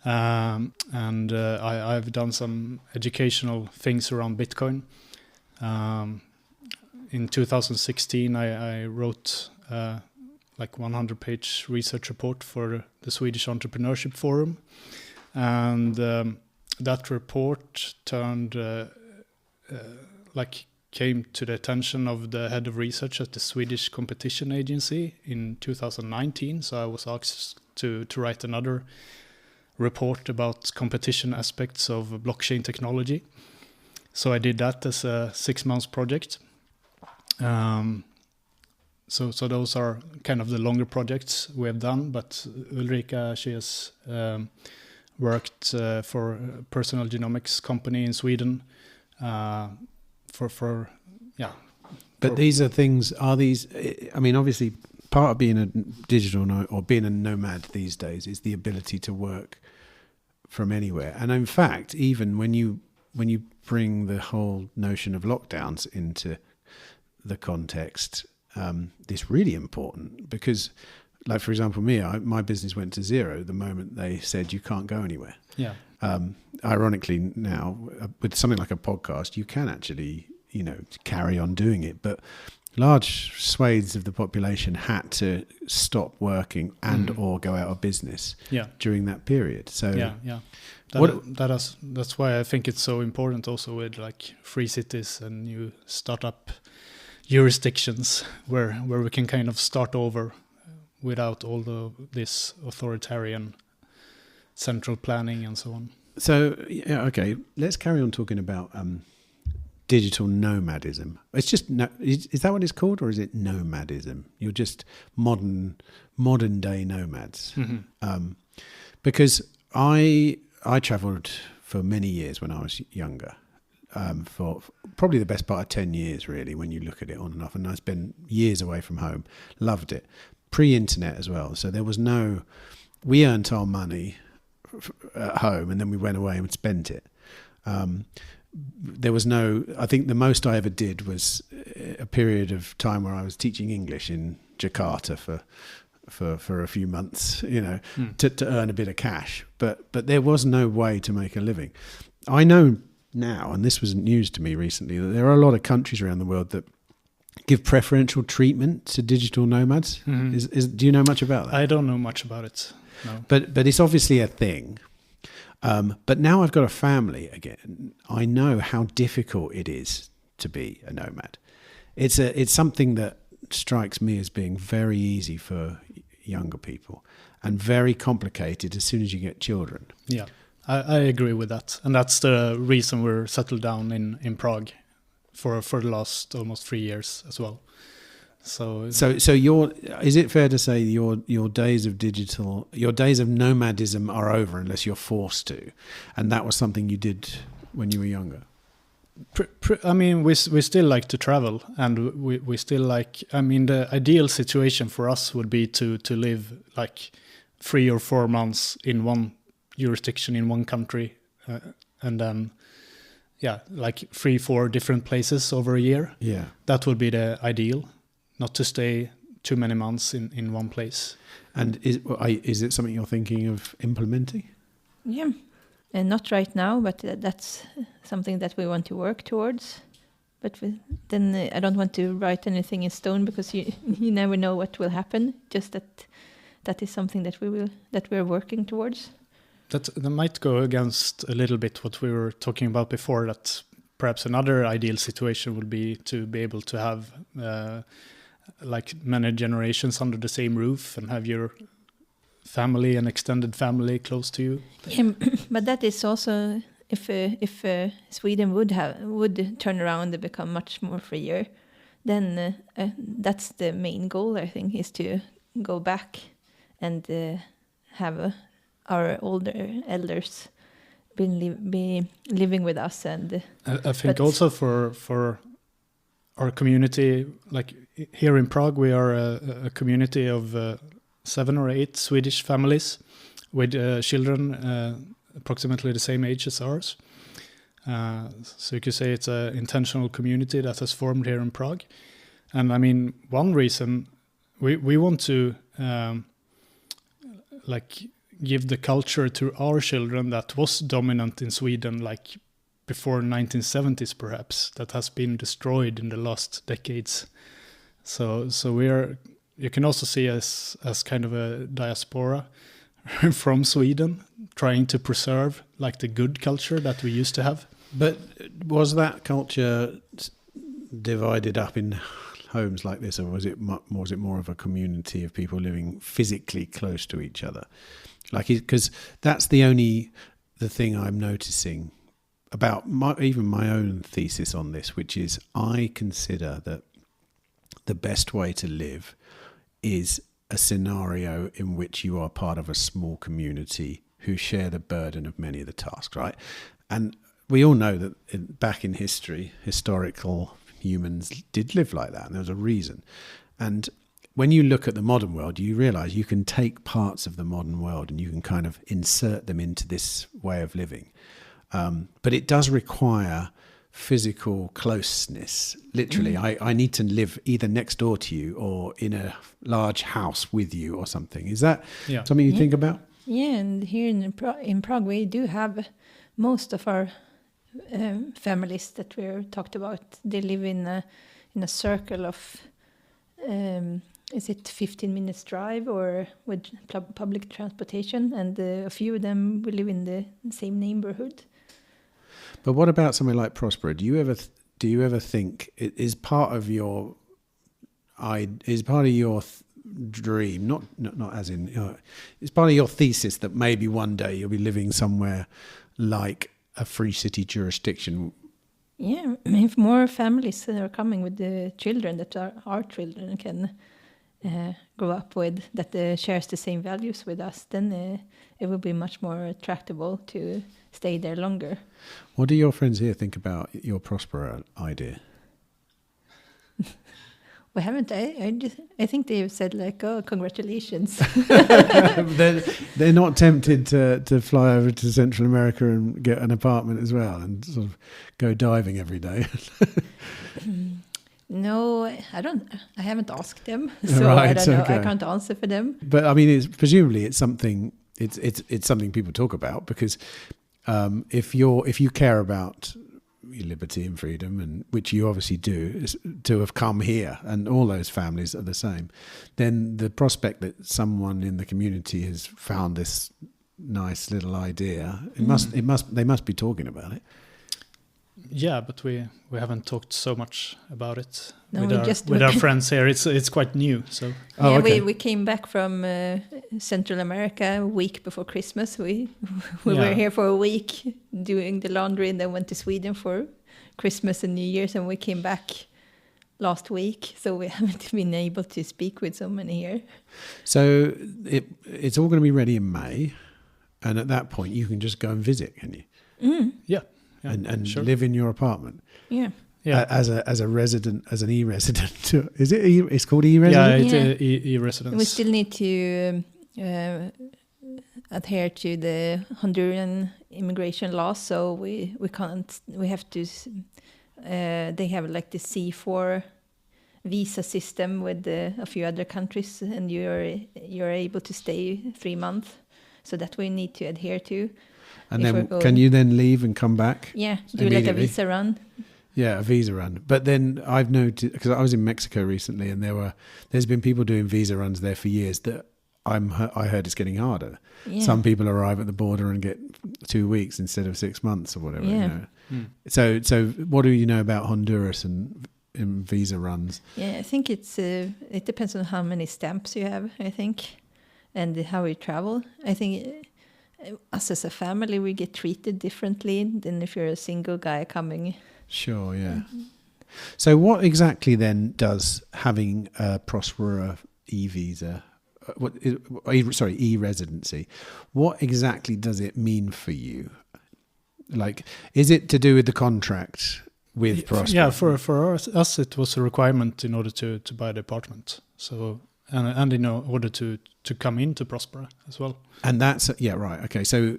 And I've done some educational things around Bitcoin. In 2016, I wrote like 100-page research report for the Swedish Entrepreneurship Forum. And that report came to the attention of the head of research at the Swedish Competition Agency in 2019. So I was asked to write another report about competition aspects of blockchain technology. So I did that as a 6-month project. So those are kind of the longer projects we have done, but Ulrika, she has worked for a personal genomics company in Sweden for. But these are things, I mean, obviously part of being a digital or being a nomad these days is the ability to work from anywhere. And in fact, even when you bring the whole notion of lockdowns into the context, it's really important because, like, for example, my business went to zero the moment they said you can't go anywhere. Yeah. Ironically, now with something like a podcast, you can actually, carry on doing it, but large swathes of the population had to stop working and or go out of business during that period. So that's why I think it's so important also with like free cities and new startup jurisdictions where we can kind of start over without all this authoritarian central planning and so on. So, okay, let's carry on talking about digital nomadism. It's just, is that what it's called, or is it nomadism? You're just modern day nomads. Mm-hmm. Because I travelled for many years when I was younger. For probably the best part of 10 years, really, when you look at it on and off. And I spent years away from home. Loved it. Pre-internet as well. So we earned our money at home and then we went away and spent it. I think the most I ever did was a period of time where I was teaching English in Jakarta for a few months, to earn a bit of cash. But there was no way to make a living. I know now, and this wasn't news to me recently, that there are a lot of countries around the world that give preferential treatment to digital nomads. Mm-hmm. Do you know much about that? I don't know much about it, no. But it's obviously a thing. But now I've got a family again. I know how difficult it is to be a nomad. It's something that strikes me as being very easy for younger people and very complicated as soon as you get children. Yeah. I agree with that, and that's the reason we're settled down in Prague for the last almost 3 years as well. So is it fair to say your days of nomadism are over unless you're forced to, and that was something you did when you were younger? I mean, we still like to travel, and we still like. I mean, the ideal situation for us would be to live like 3 or 4 months in one jurisdiction in one country, and then like 3-4 different places over a year. Yeah, that would be the ideal, not to stay too many months in one place. And is it something you're thinking of implementing? Yeah, and not right now, but that's something that we want to work towards. But then I don't want to write anything in stone, because you never know what will happen. Just that is something that we're working towards. That might go against a little bit what we were talking about before, that perhaps another ideal situation would be to be able to have like many generations under the same roof and have your family and extended family close to you. Yeah, but that is also if Sweden would turn around and become much more freer, then that's the main goal, I think, is to go back and have our older elders be living with us. And I think also for our community, like here in Prague, we are a community of 7 or 8 Swedish families with children approximately the same age as ours. So you could say it's an intentional community that has formed here in Prague. And I mean, one reason we want to like give the culture to our children that was dominant in Sweden, like before 1970s perhaps, that has been destroyed in the last decades. So you can also see us as kind of a diaspora from Sweden, trying to preserve like the good culture that we used to have. But was that culture divided up in homes like this, or was it more of a community of people living physically close to each other? Like, because that's the thing I'm noticing about even my own thesis on this, which is I consider that the best way to live is a scenario in which you are part of a small community who share the burden of many of the tasks, right? And we all know that back in history, historical humans did live like that, and there was a reason. And when you look at the modern world, you realize you can take parts of the modern world and you can kind of insert them into this way of living. But it does require physical closeness. Literally, I need to live either next door to you or in a large house with you or something. Is that something you think about? Yeah, and here in Prague, we do have most of our families that we're talked about. They live in a circle of, is it 15 minutes drive or with public transportation? And a few of them will live in the same neighborhood. But what about something like Próspera? Do you ever think it is part of your dream? Not as in it's part of your thesis that maybe one day you'll be living somewhere like a free city jurisdiction. Yeah, if more families are coming with the children that are our children can grow up with, that shares the same values with us, then it will be much more attractable to stay there longer. What do your friends here think about your Próspera idea? We haven't. I think they've said like, "Oh, congratulations." they're not tempted to fly over to Central America and get an apartment as well and sort of go diving every day. No, I don't. I haven't asked them, so right, I don't know. okay. I can't answer for them. But I mean, presumably it's something. It's something people talk about, because if you care about liberty and freedom, and which you obviously do, is to have come here, and all those families are the same, then the prospect that someone in the community has found this nice little idea, they must be talking about it. Yeah, but we haven't talked so much about it with our friends here. It's quite new. So we came back from Central America a week before Christmas. We were here for a week doing the laundry, and then went to Sweden for Christmas and New Year's, and we came back last week. So we haven't been able to speak with so many here. So it's all going to be ready in May, and at that point you can just go and visit, can you? Mm. Yeah. And sure. live in your apartment. Yeah. As a resident, as an e-resident. Is it? It's called e-resident. Yeah, it's e-residence. We still need to adhere to the Honduran immigration laws, so we can't. We have to. They have like the C4 visa system with a few other countries, and you're able to stay 3 months. So that we need to adhere to. And then can you then leave and come back? Yeah, do like a visa run. Yeah, a visa run. But then I've noticed, because I was in Mexico recently, and there's been people doing visa runs there for years that I heard it's getting harder. Yeah. Some people arrive at the border and get 2 weeks instead of 6 months or whatever. Yeah. You know? So what do you know about Honduras and visa runs? Yeah, I think it depends on how many stamps you have, I think, and how you travel. I think us as a family, we get treated differently than if you're a single guy coming. Sure, yeah. So what exactly then does having a Próspera e-visa, e-residency, what exactly does it mean for you? Like, is it to do with the contract with Próspera? Yeah, for us it was a requirement in order to buy the apartment. So and in order to come into Próspera as well. And that's right. Okay, so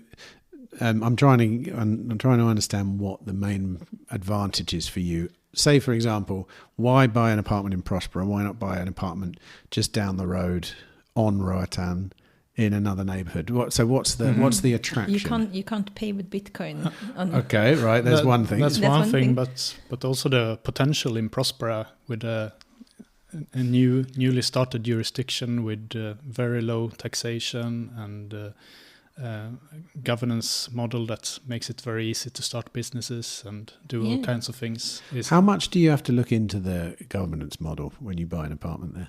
I'm trying to understand what the main advantage is for you. Say, for example, why buy an apartment in Próspera? Why not buy an apartment just down the road on Roatán in another neighborhood? What's the attraction? You can't pay with Bitcoin. Okay, right. There's one thing. That's one thing, but also the potential in Próspera with a newly started jurisdiction with very low taxation and governance model that makes it very easy to start businesses and do all kinds of things. How much do you have to look into the governance model when you buy an apartment there?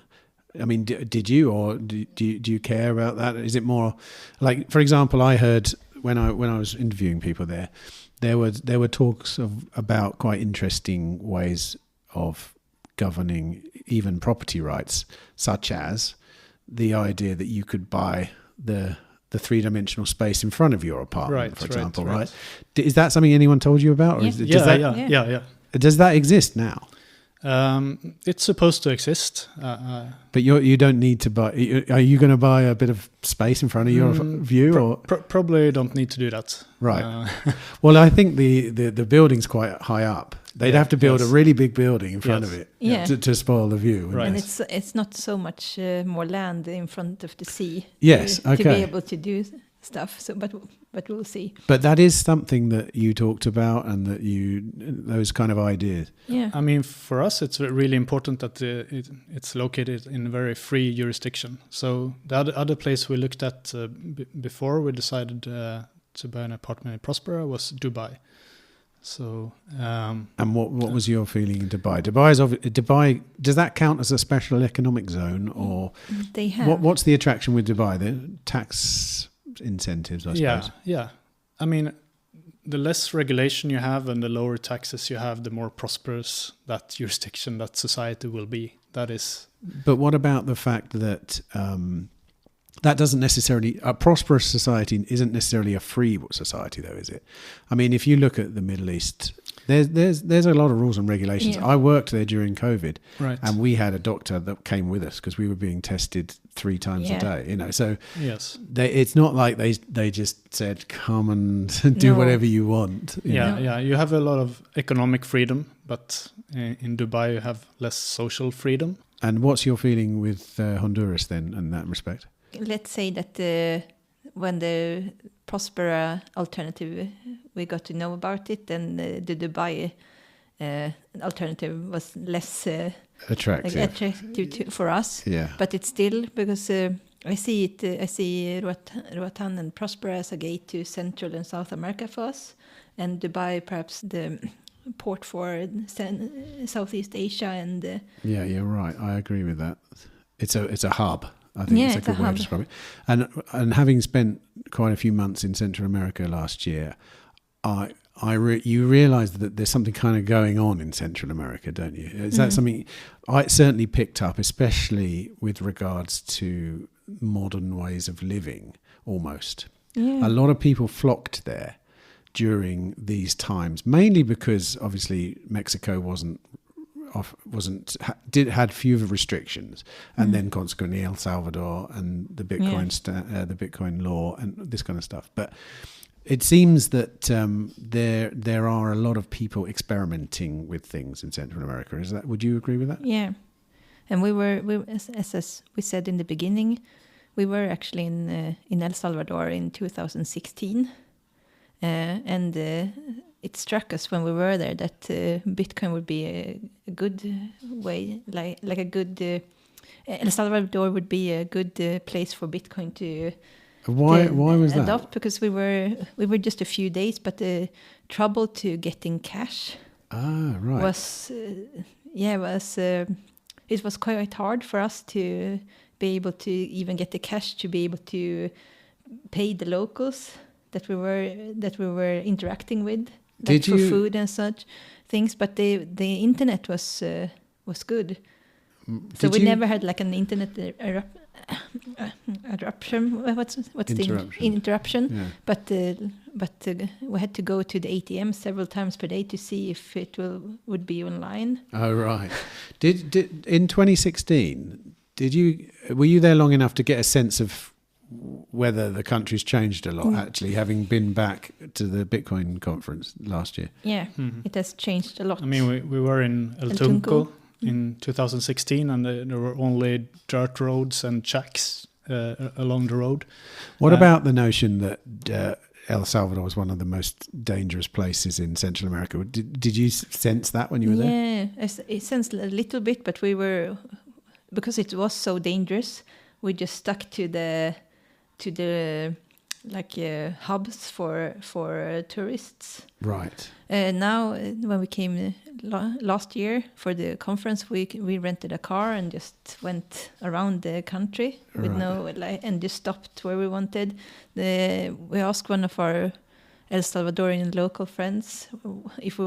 I mean, did you, or do you care about that? Is it more like, for example, I heard when I was interviewing people there were talks about quite interesting ways of governing even property rights, such as the idea that you could buy the three-dimensional space in front of your apartment, for example, right? Is that something anyone told you about? Or Yeah. Does that exist now? It's supposed to exist. But you don't need to buy... Are you going to buy a bit of space in front of your view? Probably don't need to do that. Right. Well, I think the building's quite high up. They'd have to build a really big building in front of it to spoil the view. Right. And it's not so much more land in front of the sea. Yes, to be able to do stuff. So, but we'll see. But that is something that you talked about, and that those kind of ideas. Yeah. I mean, for us, it's really important that it's located in a very free jurisdiction. So the other place we looked at before we decided to buy an apartment in Próspera was Dubai. So and what was your feeling in Dubai? Dubai, does that count as a special economic zone, or they have? What's the attraction with Dubai? The tax incentives, I suppose. Yeah. I mean, the less regulation you have and the lower taxes you have, the more prosperous that jurisdiction, that society will be. That is. But what about the fact that that doesn't necessarily, a prosperous society isn't necessarily a free society, though, is it? I mean, if you look at the Middle East, there's a lot of rules and regulations. I worked there during COVID, and we had a doctor that came with us because we were being tested 3 times a day. You know, so it's not like they just said come and do whatever you want. You know? You have a lot of economic freedom, but in Dubai you have less social freedom. And what's your feeling with Honduras then, in that respect? Let's say that when the Próspera alternative, we got to know about it, then the Dubai alternative was less attractive for us. Yeah. But it's still, because I see Roatán and Próspera as a gate to Central and South America for us, and Dubai perhaps the port for Southeast Asia and. Yeah, you're right. I agree with that. It's a hub. I think it's a good way to describe it. And having spent quite a few months in Central America last year, you realise that there's something kind of going on in Central America, don't you? Is that something I certainly picked up, especially with regards to modern ways of living, almost. Yeah. A lot of people flocked there during these times, mainly because obviously Mexico wasn't had fewer restrictions, and then consequently El Salvador and the Bitcoin the Bitcoin law and this kind of stuff. But it seems that there are a lot of people experimenting with things in Central America. Would you agree with that? Yeah, and as we said in the beginning, we were actually in El Salvador in 2016, and it struck us when we were there that Bitcoin would be a good way, like a good El Salvador would be a good place for Bitcoin to. Why was that? Adopt, because we were just a few days, but the trouble to getting cash was it was quite hard for us to be able to even get the cash to be able to pay the locals that we were interacting with, like for food and such things. But the internet was good, so we never had like an internet interruption. What's the interruption? Yeah. But we had to go to the ATM several times per day to see if it would be online. Oh right. Did in 2016? Were you there long enough to get a sense of whether the country's changed a lot? Actually, having been back to the Bitcoin conference last year. Yeah, it has changed a lot. I mean, we were in El Tunco in 2016, and there were only dirt roads and shacks along the road. What about the notion that El Salvador was one of the most dangerous places in Central America? Did you sense that when you were there? Yeah, I sensed a little bit, but we were, because it was so dangerous, we just stuck to the hubs for tourists. Right. Now, when we came last year for the conference, we rented a car and just went around the country with and just stopped where we wanted. We asked one of our El Salvadorian local friends if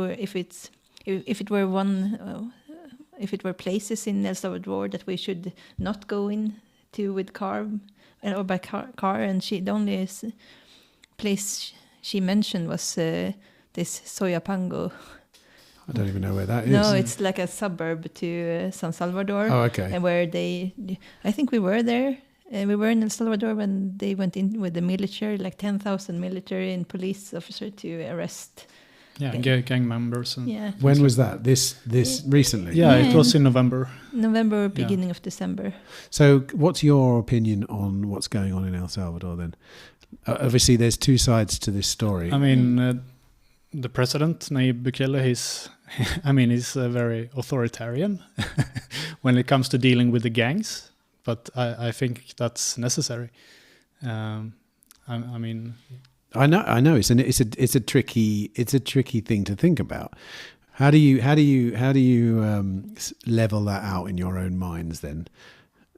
it were places in El Salvador that we should not go into with car or by car, and the only place she mentioned was this Soyapango. I don't even know where that is. No, it's like a suburb to San Salvador. Oh, okay. And where I think we were there. We were in El Salvador when they went in with the military, like 10,000 military and police officers to arrest. Yeah, gang members. And When was that? This recently? Yeah, it was in November. Beginning of December. So what's your opinion on what's going on in El Salvador then? Obviously, there's two sides to this story. I mean, the president, Nayib Bukele, he's very authoritarian when it comes to dealing with the gangs. But I think that's necessary. I know it's a tricky thing to think about. How do you level that out in your own minds then?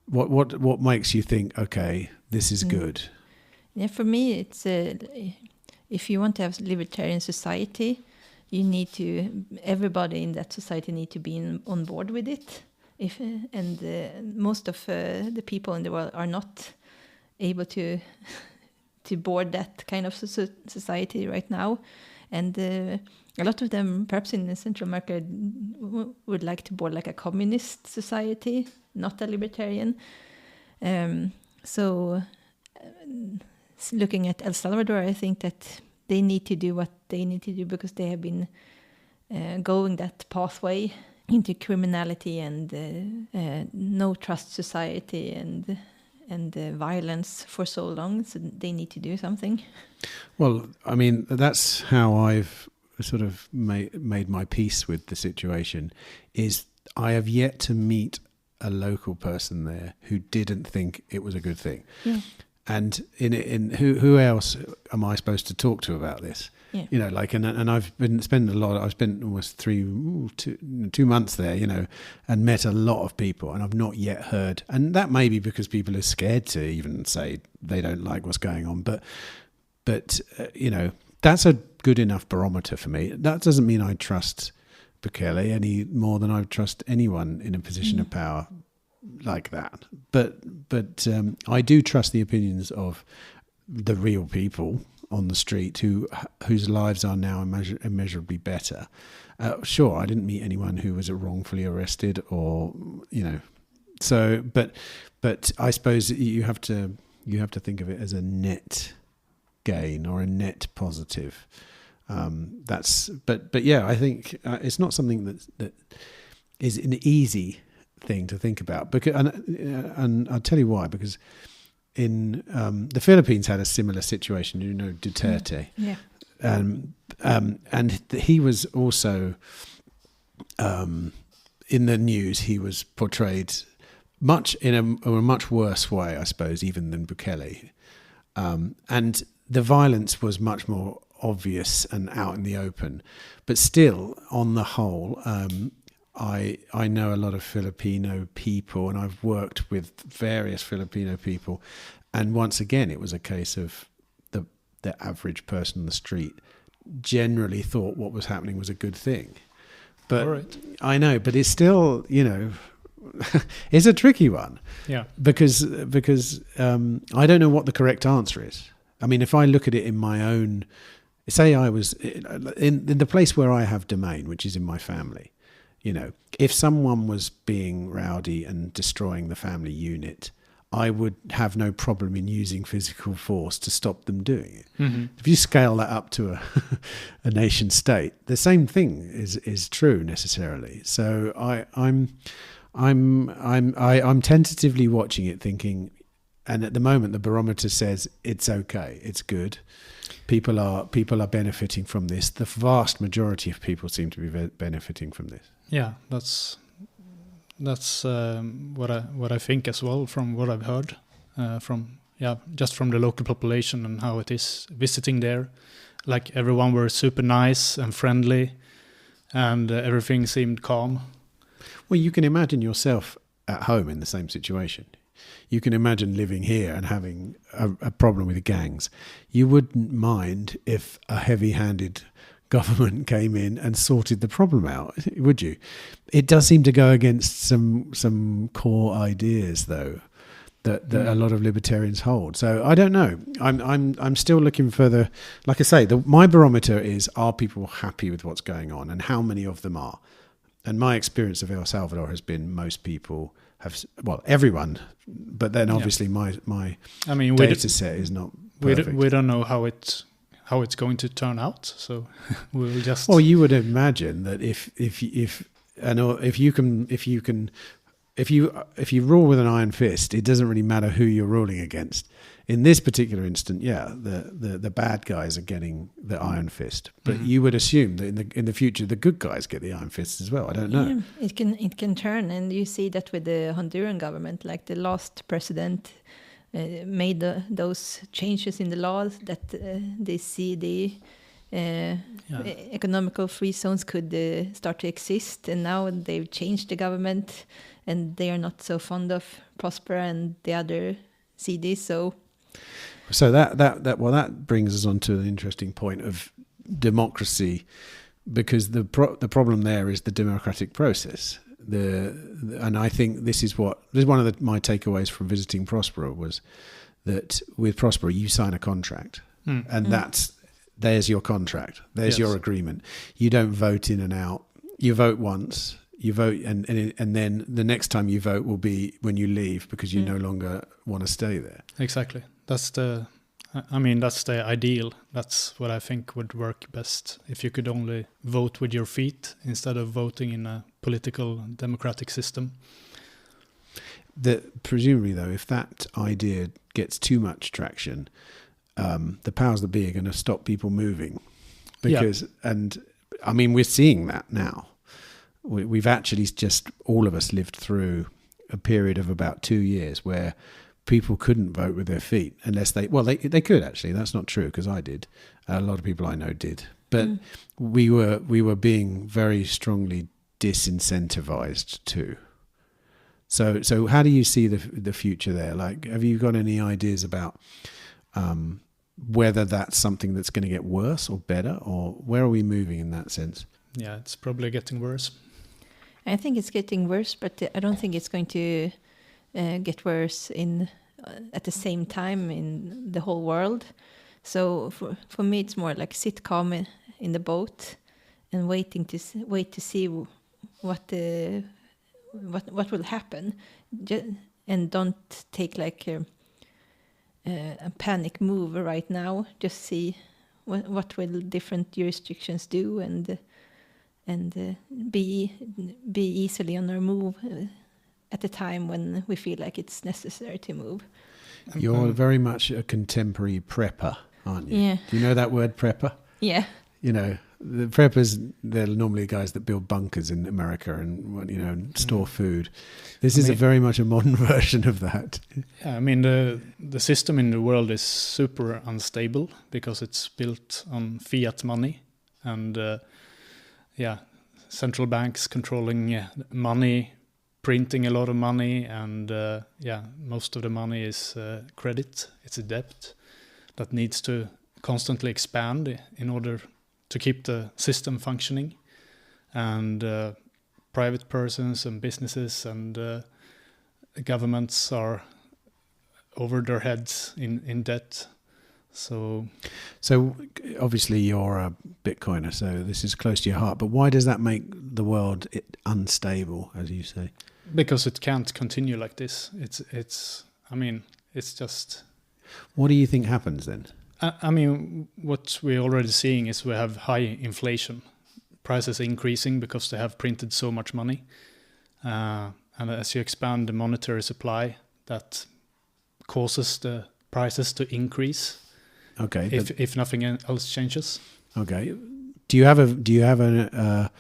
What makes you think, okay, this is good? Yeah, for me, it's if you want to have a libertarian society, everybody in that society need to be on board with it. Most of the people in the world are not able to board that kind of society right now, and a lot of them, perhaps in Central America, would like to board like a communist society, not a libertarian. Looking at El Salvador, I think that they need to do what they need to do because they have been going that pathway into criminality and no trust society and violence for so long, so they need to do something. Well, I mean, that's how I've sort of made my peace with the situation, is I have yet to meet a local person there who didn't think it was a good thing. Yeah. And who else am I supposed to talk to about this? Yeah. You know, like, and I've spent almost 2 months there, you know, and met a lot of people, and I've not yet heard, and that may be because people are scared to even say they don't like what's going on, but you know, that's a good enough barometer for me. That doesn't mean I trust Bukele any more than I trust anyone in a position of power like that. But I do trust the opinions of the real people on the street whose lives are now immeasurably better. Sure, I didn't meet anyone who was wrongfully arrested, or So, but I suppose you have to think of it as a net gain or a net positive. But yeah, I think it's not something that is an easy thing to think about. Because and I'll tell you why. Because in the Philippines had a similar situation. Duterte. Yeah. And he was also in the news. He was portrayed much in a much worse way, I suppose, even than Bukele. And the violence was much more obvious and out in the open. But still, on the whole, I know a lot of Filipino people, and I've worked with various Filipino people. And once again, it was a case of the average person on the street generally thought what was happening was a good thing. But right. I know, but it's still, it's a tricky one. Yeah. Because I don't know what the correct answer is. I mean, if I look at it in my own, say I was in the place where I have domain, which is in my family, if someone was being rowdy and destroying the family unit, I would have no problem in using physical force to stop them doing it. Mm-hmm. If you scale that up to a nation state, the same thing is true necessarily. So I'm tentatively watching it, thinking, and at the moment the barometer says it's okay, it's good. People are benefiting from this. The vast majority of people seem to be benefiting from this. Yeah, that's what I think as well, from what I've heard just from the local population and how it is visiting there. Like, everyone were super nice and friendly, and everything seemed calm. Well, you can imagine yourself at home in the same situation. You can imagine living here and having a problem with the gangs. You wouldn't mind if a heavy-handed government came in and sorted the problem out, would you? It does seem to go against some core ideas, though, that a lot of libertarians hold. So I don't know. I'm still looking further. Like I say, my barometer is, are people happy with what's going on, and how many of them are? And my experience of El Salvador has been most people have, well, everyone, but then obviously my data set is not perfect. We don't know how it's going to turn out, so we'll just. Well, you would imagine that if you rule with an iron fist, it doesn't really matter who you're ruling against. In this particular instant, the bad guys are getting the iron fist, but you would assume that in the future the good guys get the iron fist as well. I don't know. Yeah, it can turn, and you see that with the Honduran government. Like, the last president made those changes in the laws that the economical free zones could start to exist, and now they've changed the government, and they are not so fond of Próspera and the other CDs. So that brings us on to an interesting point of democracy, because the problem there is the democratic process. And I think this is one of my takeaways from visiting Próspera, was that with Próspera you sign a contract, and there's your contract, there's your agreement. You don't vote in and out. You vote once. You vote, and then the next time you vote will be when you leave, because you no longer want to stay there. Exactly. That's the ideal. That's what I think would work best, if you could only vote with your feet instead of voting in a political democratic system. Presumably, though, if that idea gets too much traction, the powers that be are going to stop people moving, because and I mean, we're seeing that now. We've actually just, all of us, lived through a period of about 2 years where people couldn't vote with their feet unless they could, actually. That's not true, because I did. A lot of people I know did. But we were being very strongly disincentivized too. So how do you see the future there? Like, have you got any ideas about whether that's something that's going to get worse or better, or where are we moving in that sense? Yeah, it's probably getting worse. I think it's getting worse, but I don't think it's going to get worse at the same time in the whole world. So for me, it's more like sit calm in the boat and wait to see what will happen, and don't take like a panic move right now. Just see what will different jurisdictions do, and be easily on our move at the time when we feel like it's necessary to move. You're very much a contemporary prepper, aren't you? Yeah. Do you know that word, prepper? Yeah. You know, the preppers, they're normally guys that build bunkers in America and, you know, and store food. This is very much a modern version of that. Yeah, I mean, the system in the world is super unstable because it's built on fiat money and, central banks controlling money, printing a lot of money, and most of the money is credit. It's a debt that needs to constantly expand in order to keep the system functioning. And private persons and businesses and governments are over their heads in debt. So obviously you're a Bitcoiner, so this is close to your heart. But why does that make the world unstable, as you say? Because it can't continue like this. It's just. What do you think happens then? I mean, what we're already seeing is we have high inflation, prices increasing because they have printed so much money, and as you expand the monetary supply, that causes the prices to increase. Okay. If nothing else changes. Okay. Do you have a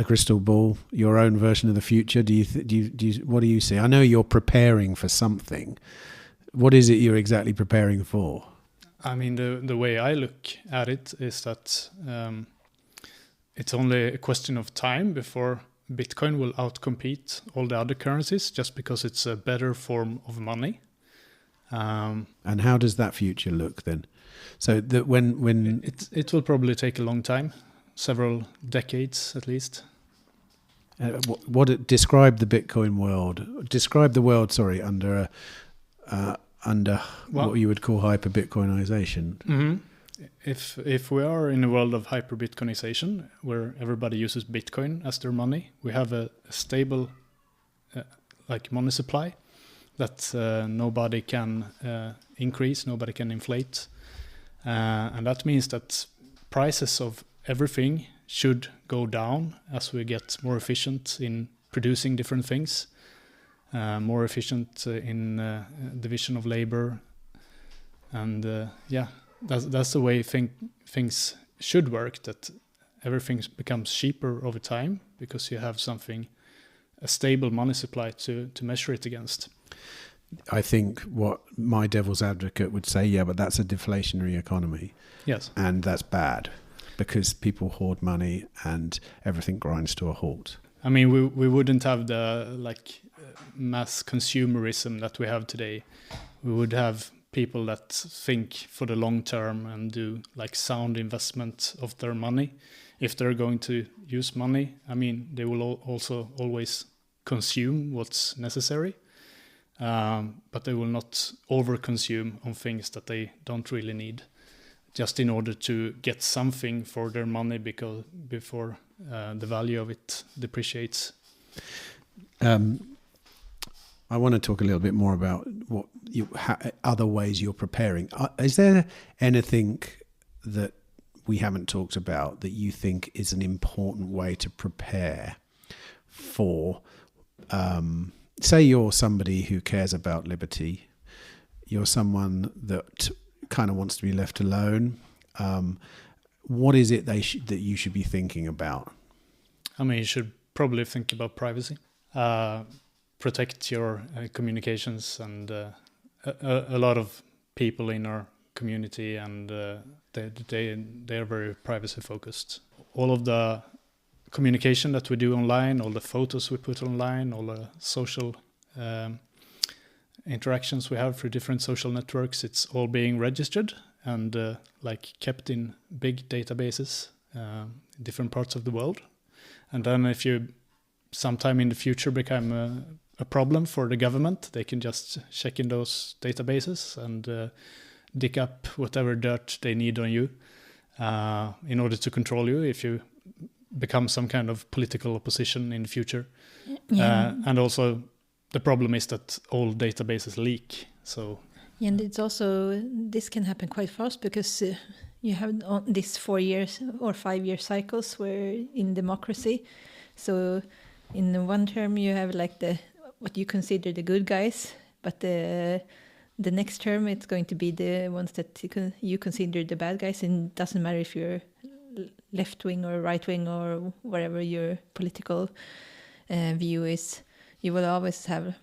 crystal ball, your own version of the future? What do you see? I know you're preparing for something. What is it you're exactly preparing for? I mean, the way I look at it is that it's only a question of time before Bitcoin will outcompete all the other currencies, just because it's a better form of money. And how does that future look then? So that when it will probably take a long time, several decades at least. Describe the Bitcoin world. Describe the world, under what you would call hyper-Bitcoinization. Mm-hmm. If we are in a world of hyper-Bitcoinization, where everybody uses Bitcoin as their money, we have a stable money supply that nobody can increase, nobody can inflate. And that means that prices of everything should go down as we get more efficient in producing different things. More efficient in division of labor, and that's the way things should work. That everything becomes cheaper over time because you have a stable money supply to measure it against. I think what my devil's advocate would say, but that's a deflationary economy. Yes, and that's bad because people hoard money and everything grinds to a halt. I mean, we wouldn't have the mass consumerism that we have today. We would have people that think for the long term and do sound investment of their money. If they're going to use money, I mean, they will also always consume what's necessary, but they will not overconsume on things that they don't really need, just in order to get something for their money before the value of it depreciates. I want to talk a little bit more about other ways you're preparing. Is there anything that we haven't talked about that you think is an important way to prepare for, say you're somebody who cares about liberty, you're someone that kind of wants to be left alone. What is it that you should be thinking about? I mean, you should probably think about privacy. Protect your communications, and a lot of people in our community, and they are very privacy focused. All of the communication that we do online, all the photos we put online, all the social interactions we have through different social networks, it's all being registered and kept in big databases in different parts of the world. And then if you sometime in the future become a problem for the government, they can just check in those databases and dig up whatever dirt they need on you in order to control you if you become some kind of political opposition in the future. And also the problem is that all databases leak. So and it's also, this can happen quite fast because you have this 4 years or 5 year cycles where in democracy. So in one term you have like what you consider the good guys, but the next term it's going to be the ones that you consider the bad guys, and it doesn't matter if you're left wing or right wing or whatever your political view is. You will always have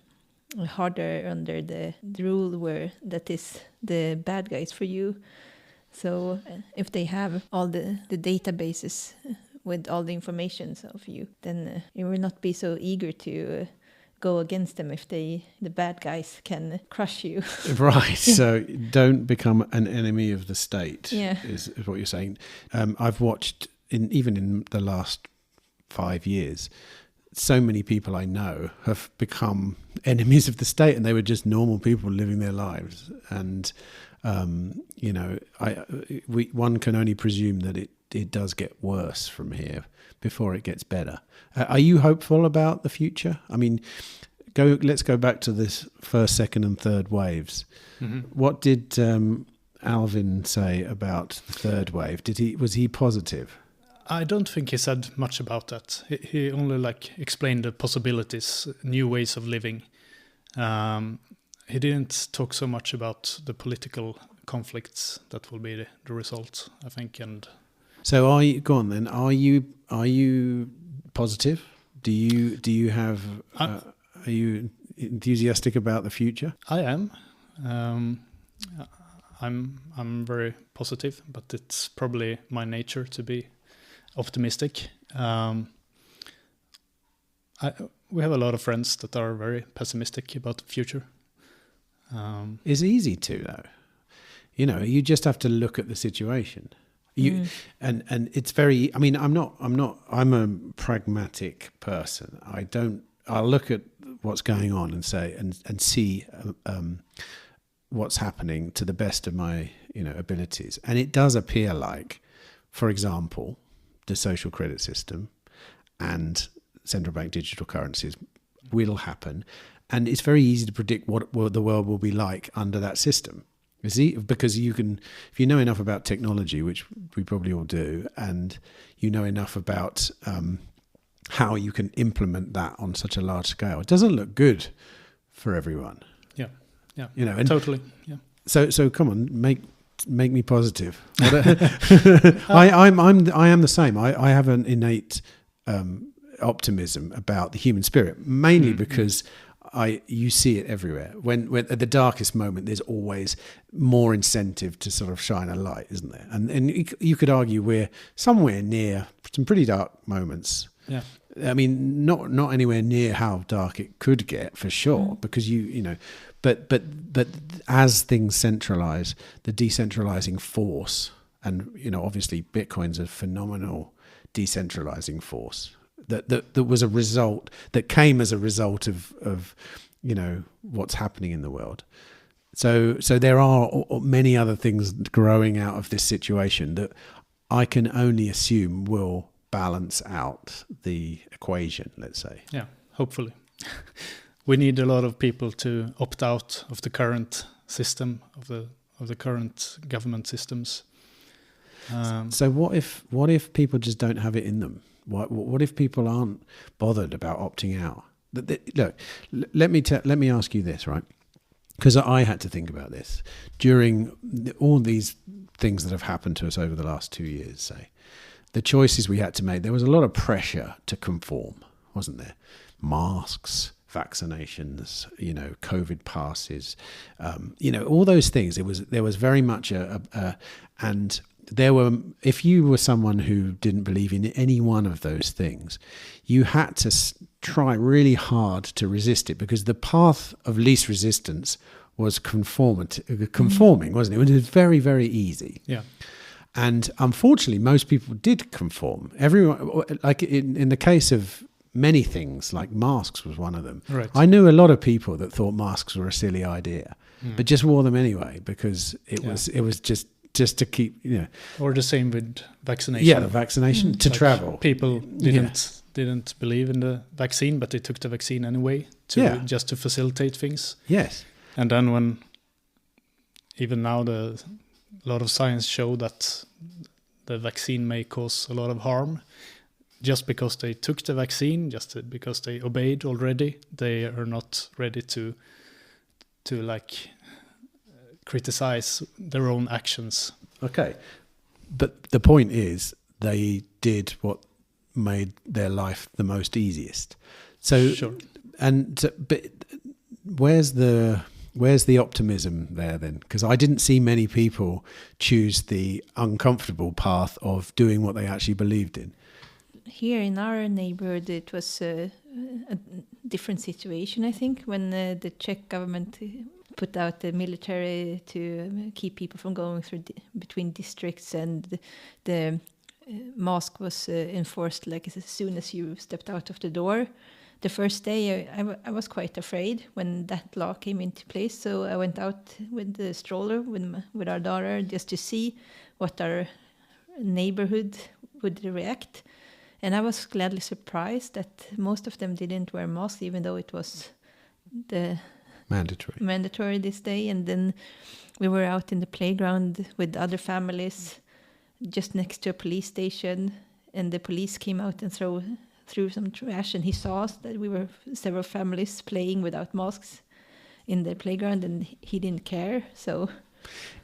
harder under the rule where that is the bad guys for you. So if they have all the databases with all the information of you, then you will not be so eager to go against them if the bad guys can crush you. Right. So don't become an enemy of the state. Yeah. Is what you're saying. I've watched even in the last 5 years, so many people I know have become enemies of the state, and they were just normal people living their lives. And one can only presume that it does get worse from here before it gets better. Are you hopeful about the future? I mean, let's go back to this first, second, and third waves. Mm-hmm. What did Alvin say about the third wave? Was he positive? I don't think he said much about that. He only explained the possibilities, new ways of living. He didn't talk so much about the political conflicts that will be the result, I think. And so, are you positive? Do you have? Are you enthusiastic about the future? I am. I'm very positive, but it's probably my nature to be optimistic. We have a lot of friends that are very pessimistic about the future. It's easy to, though. You just have to look at the situation. And it's very. I mean, I'm a pragmatic person. I'll look at what's going on and say and see what's happening to the best of my abilities. And it does appear like, for example, the social credit system and central bank digital currencies will happen, and it's very easy to predict what the world will be like under that system. You see, because if you know enough about technology, which we probably all do, and you know enough about how you can implement that on such a large scale, it doesn't look good for everyone. Yeah, and totally. Yeah. So come on, make me positive. I am the same. I have an innate optimism about the human spirit, mainly because you see it everywhere. When at the darkest moment, there's always more incentive to sort of shine a light, isn't there? And you could argue we're somewhere near some pretty dark moments. Yeah. I mean, not anywhere near how dark it could get, for sure, because but as things centralize, the decentralizing force, and obviously Bitcoin's a phenomenal decentralizing force that was a result, that came as a result of what's happening in the world. So there are many other things growing out of this situation that I can only assume will balance out the equation, let's say. Yeah, hopefully. We need a lot of people to opt out of the current system, of the current government systems. So what if people just don't have it in them? What if people aren't bothered about opting out? Look, let me ask you this, right? Because I had to think about this during all these things that have happened to us over the last 2 years. Say, the choices we had to make. There was a lot of pressure to conform, wasn't there? Masks, vaccinations, COVID passes, all those things. There was very much and there were, if you were someone who didn't believe in any one of those things, you had to try really hard to resist it, because the path of least resistance was conforming, wasn't it? It was very, very easy. Yeah. And unfortunately, most people did conform. Everyone, like in the case of many things, like masks was one of them. Right. I knew a lot of people that thought masks were a silly idea. but just wore them anyway because it was just to keep, Or the same with vaccination. Yeah, the vaccination to travel. People didn't believe in the vaccine, but they took the vaccine anyway just to facilitate things. Yes. And then when even now a lot of science show that the vaccine may cause a lot of harm, just because they took the vaccine, just because they obeyed already, they are not ready to criticize their own actions. Okay. But the point is they did what made their life the most easiest. So, sure. But where's the optimism there then? Because I didn't see many people choose the uncomfortable path of doing what they actually believed in. Here in our neighborhood, it was a different situation, I think, when the Czech government put out the military to keep people from going through between districts, and the mask was enforced like as soon as you stepped out of the door. The first day I was quite afraid when that law came into place, so I went out with the stroller with our daughter just to see what our neighborhood would react. And I was gladly surprised that most of them didn't wear masks, even though it was the mandatory this day. And then we were out in the playground with other families just next to a police station, and the police came out and threw some trash, and he saw us that we were several families playing without masks in the playground, and he didn't care. So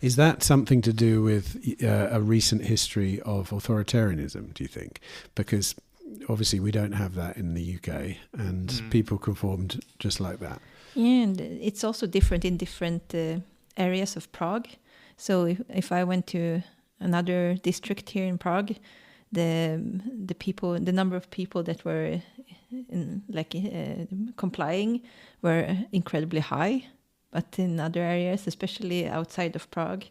is that something to do with a recent history of authoritarianism, do you think? Because obviously we don't have that in the UK, and people conformed just like that. Yeah, and it's also different in different areas of Prague. So if I went to another district here in Prague, the number of people that were complying were incredibly high, but in other areas, especially outside of Prague,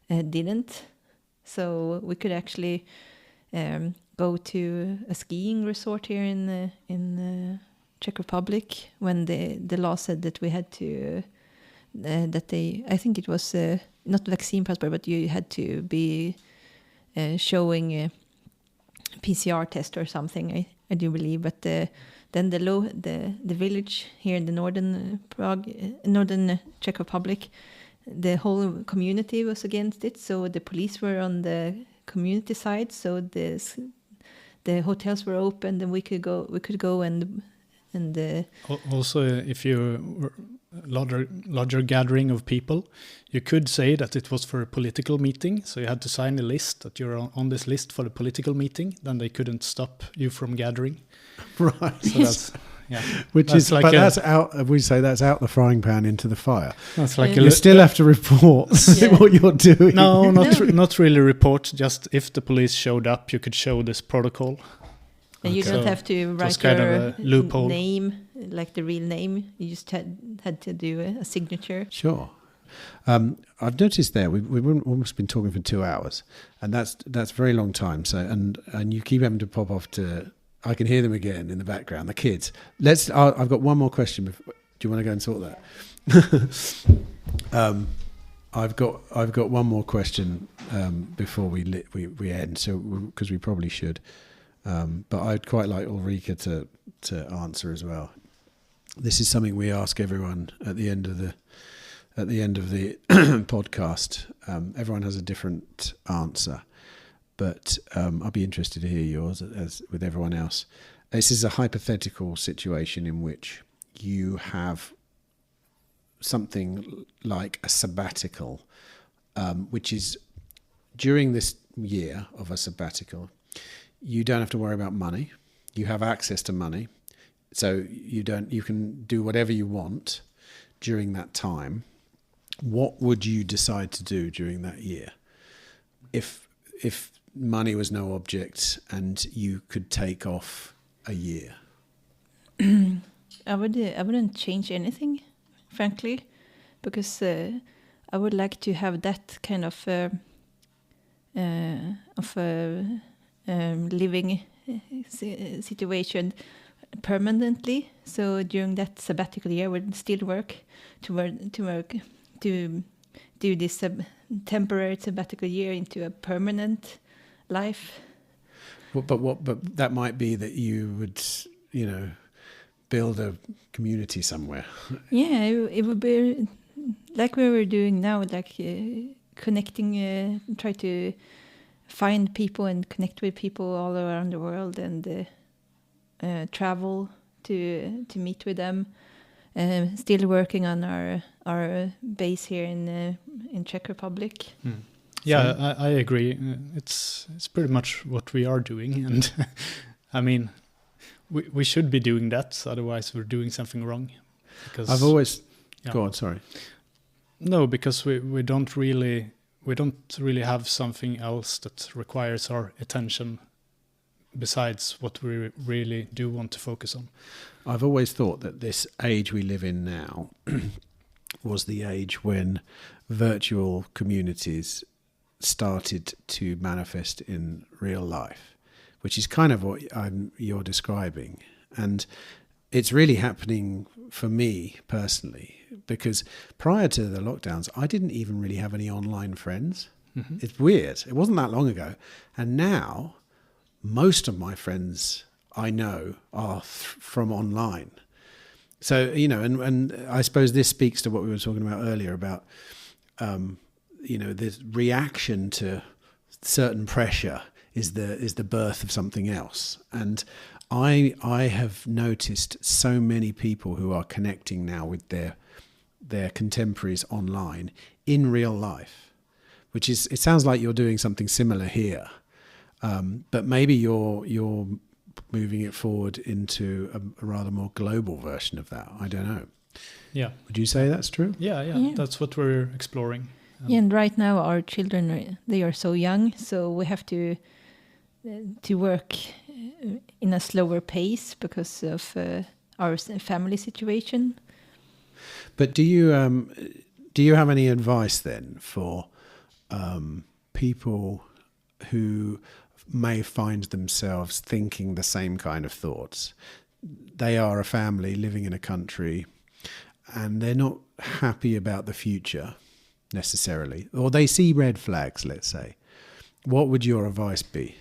didn't. So we could actually go to a skiing resort here in Czech Republic when the law said that we had to I think it was not vaccine passport, but you had to be showing a PCR test or something, I do believe. But then the village here in the northern Czech Republic, the whole community was against it. So the police were on the community side. So the hotels were open, and we could go and also if you were larger gathering of people, you could say that it was for a political meeting, so you had to sign a list that you're on this list for a political meeting, then they couldn't stop you from gathering. Right. So that's that's out. We say that's out the frying pan into the fire. That's like you still have to report what you're doing. No, not really report. Just if the police showed up, you could show this protocol. And you don't have to write your name, like the real name. You just had to do a signature. Sure. I've noticed there we've almost been talking for 2 hours, and that's a very long time. So and you keep having to pop off to. I can hear them again in the background. The kids. I've got one more question. Do you want to go and sort that? I've got one more question before we end. So because we probably should. But I'd quite like Ulrika to answer as well. This is something we ask everyone at the end of the podcast. Everyone has a different answer, but I'd be interested to hear yours as with everyone else. This is a hypothetical situation in which you have something like a sabbatical, which is during this year of a sabbatical. You don't have to worry about money. You have access to money. So you can do whatever you want during that time. What would you decide to do during that year? If money was no object and you could take off a year? I wouldn't change anything, frankly, because I would like to have that kind of living situation permanently. So during that sabbatical year, I would still work to do this temporary sabbatical year into a permanent life. But that might be that you would, build a community somewhere. Yeah, it would be like we were doing now, like connecting, try to find people and connect with people all around the world, and travel to meet with them. Still working on our base here in Czech Republic. Yeah, I agree. It's pretty much what we are doing, and I mean, we should be doing that. Otherwise, we're doing something wrong. Because I've always go on. Sorry. No, because we don't really have something else that requires our attention besides what we really do want to focus on. I've always thought that this age we live in now was the age when virtual communities started to manifest in real life, which is kind of what you're describing. And it's really happening for me personally, because prior to the lockdowns, I didn't even really have any online friends. Mm-hmm. It's weird. It wasn't that long ago. And now most of my friends I know are from online. So, and I suppose this speaks to what we were talking about earlier about, the reaction to certain pressure is the birth of something else. And I have noticed so many people who are connecting now with their contemporaries online in real life, it sounds like you're doing something similar here. But maybe you're moving it forward into a rather more global version of that. I don't know. Yeah. Would you say that's true? Yeah. That's what we're exploring. And right now our children, they are so young, so we have to work in a slower pace because of our family situation. But do you have any advice then for people who may find themselves thinking the same kind of thoughts? They are a family living in a country and they're not happy about the future necessarily, or they see red flags, let's say. What would your advice be?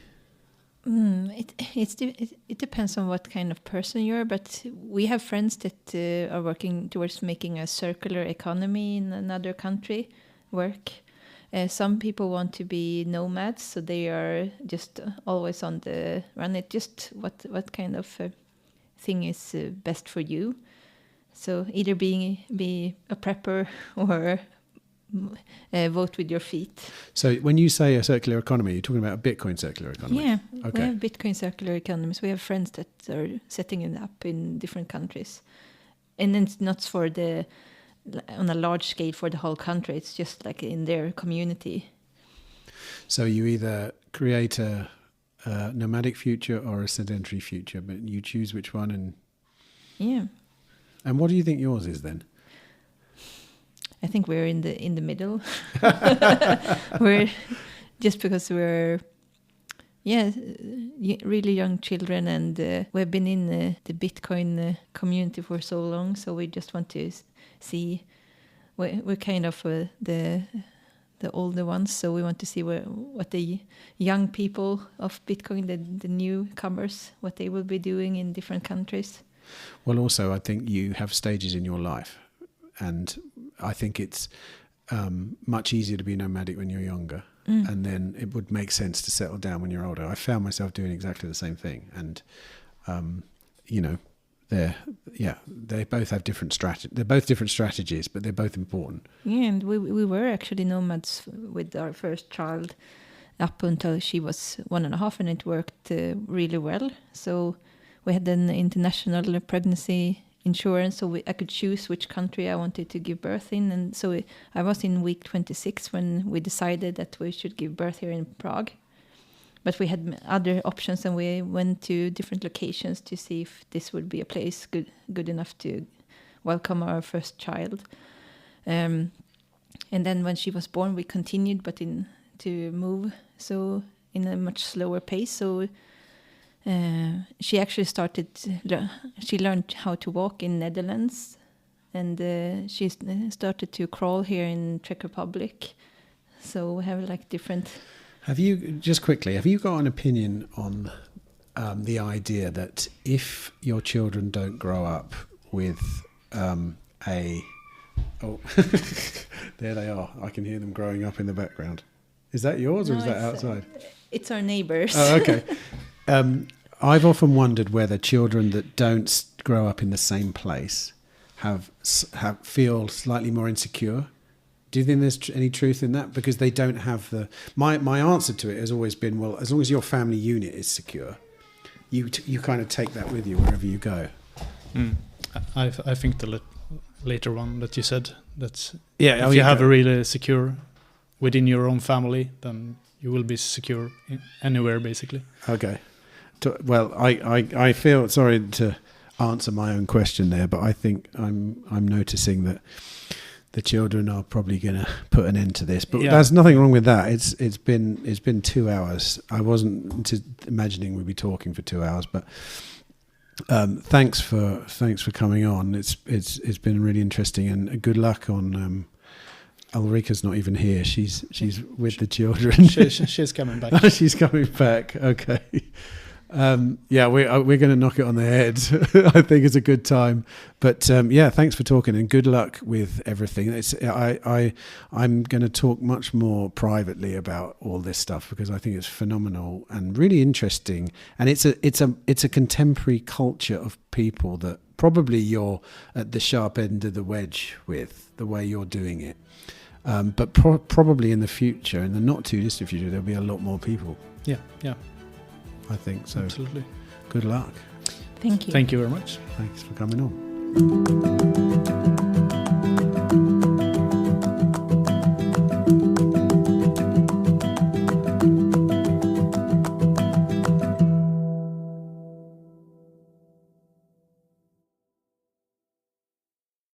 It depends on what kind of person you are, but we have friends that are working towards making a circular economy in another country work. Some people want to be nomads, so they are just always on the run. It just what kind of thing is best for you. So either be a prepper or vote with your feet. So when you say a circular economy, you're talking about a Bitcoin circular economy? Yeah, okay. We have Bitcoin circular economies. We have friends that are setting it up in different countries. And it's not on a large scale for the whole country. It's just like in their community. So you either create a nomadic future or a sedentary future, but you choose which one. And yeah. And what do you think yours is then? I think we're in the middle. We're just because we're really young children, and we've been in the Bitcoin community for so long, so we just want to see. We're kind of the older ones, so we want to see what the young people of Bitcoin, the newcomers, what they will be doing in different countries. Well, also, I think you have stages in your life, and I think it's much easier to be nomadic when you're younger, and then it would make sense to settle down when you're older. I found myself doing exactly the same thing, and they both have different strategies. They're both different strategies, but they're both important. Yeah, and we were actually nomads with our first child up until she was 1.5, and it worked really well. So we had an international pregnancy insurance, so I could choose which country I wanted to give birth in. And so I was in week 26 when we decided that we should give birth here in Prague. But we had other options, and we went to different locations to see if this would be a place good enough to welcome our first child. And then when she was born, we continued, but to move so in a much slower pace. So she actually she learned how to walk in Netherlands and she's started to crawl here in Czech Republic. So we have like different. Have you got an opinion on the idea that if your children don't grow up with there they are. I can hear them growing up in the background. Is that yours or is that outside? It's our neighbours. Oh, okay. I've often wondered whether children that don't grow up in the same place feel slightly more insecure. Do you think there's any truth in that? Because they don't have the... My answer to it has always been, well, as long as your family unit is secure, you kind of take that with you wherever you go. I think the later one that you said, that's... Yeah, if you have a really secure within your own family, then you will be secure anywhere, basically. Okay. Well, I feel sorry to answer my own question there, but I think I'm noticing that the children are probably going to put an end to this. But there's nothing wrong with that. It's been 2 hours. I wasn't imagining we'd be talking for 2 hours, but thanks for coming on. It's been really interesting, and good luck on. Ulrika's not even here. She's with the children. She's coming back. She's coming back. Okay. We're going to knock it on the head. I think it's a good time. But thanks for talking, and good luck with everything. I'm going to talk much more privately about all this stuff because I think it's phenomenal and really interesting. And it's a contemporary culture of people that probably you're at the sharp end of the wedge with the way you're doing it. But probably in the future, in the not too distant future, there'll be a lot more people. Yeah. I think so. Absolutely. Good luck. Thank you. Thank you very much. Thanks for coming on.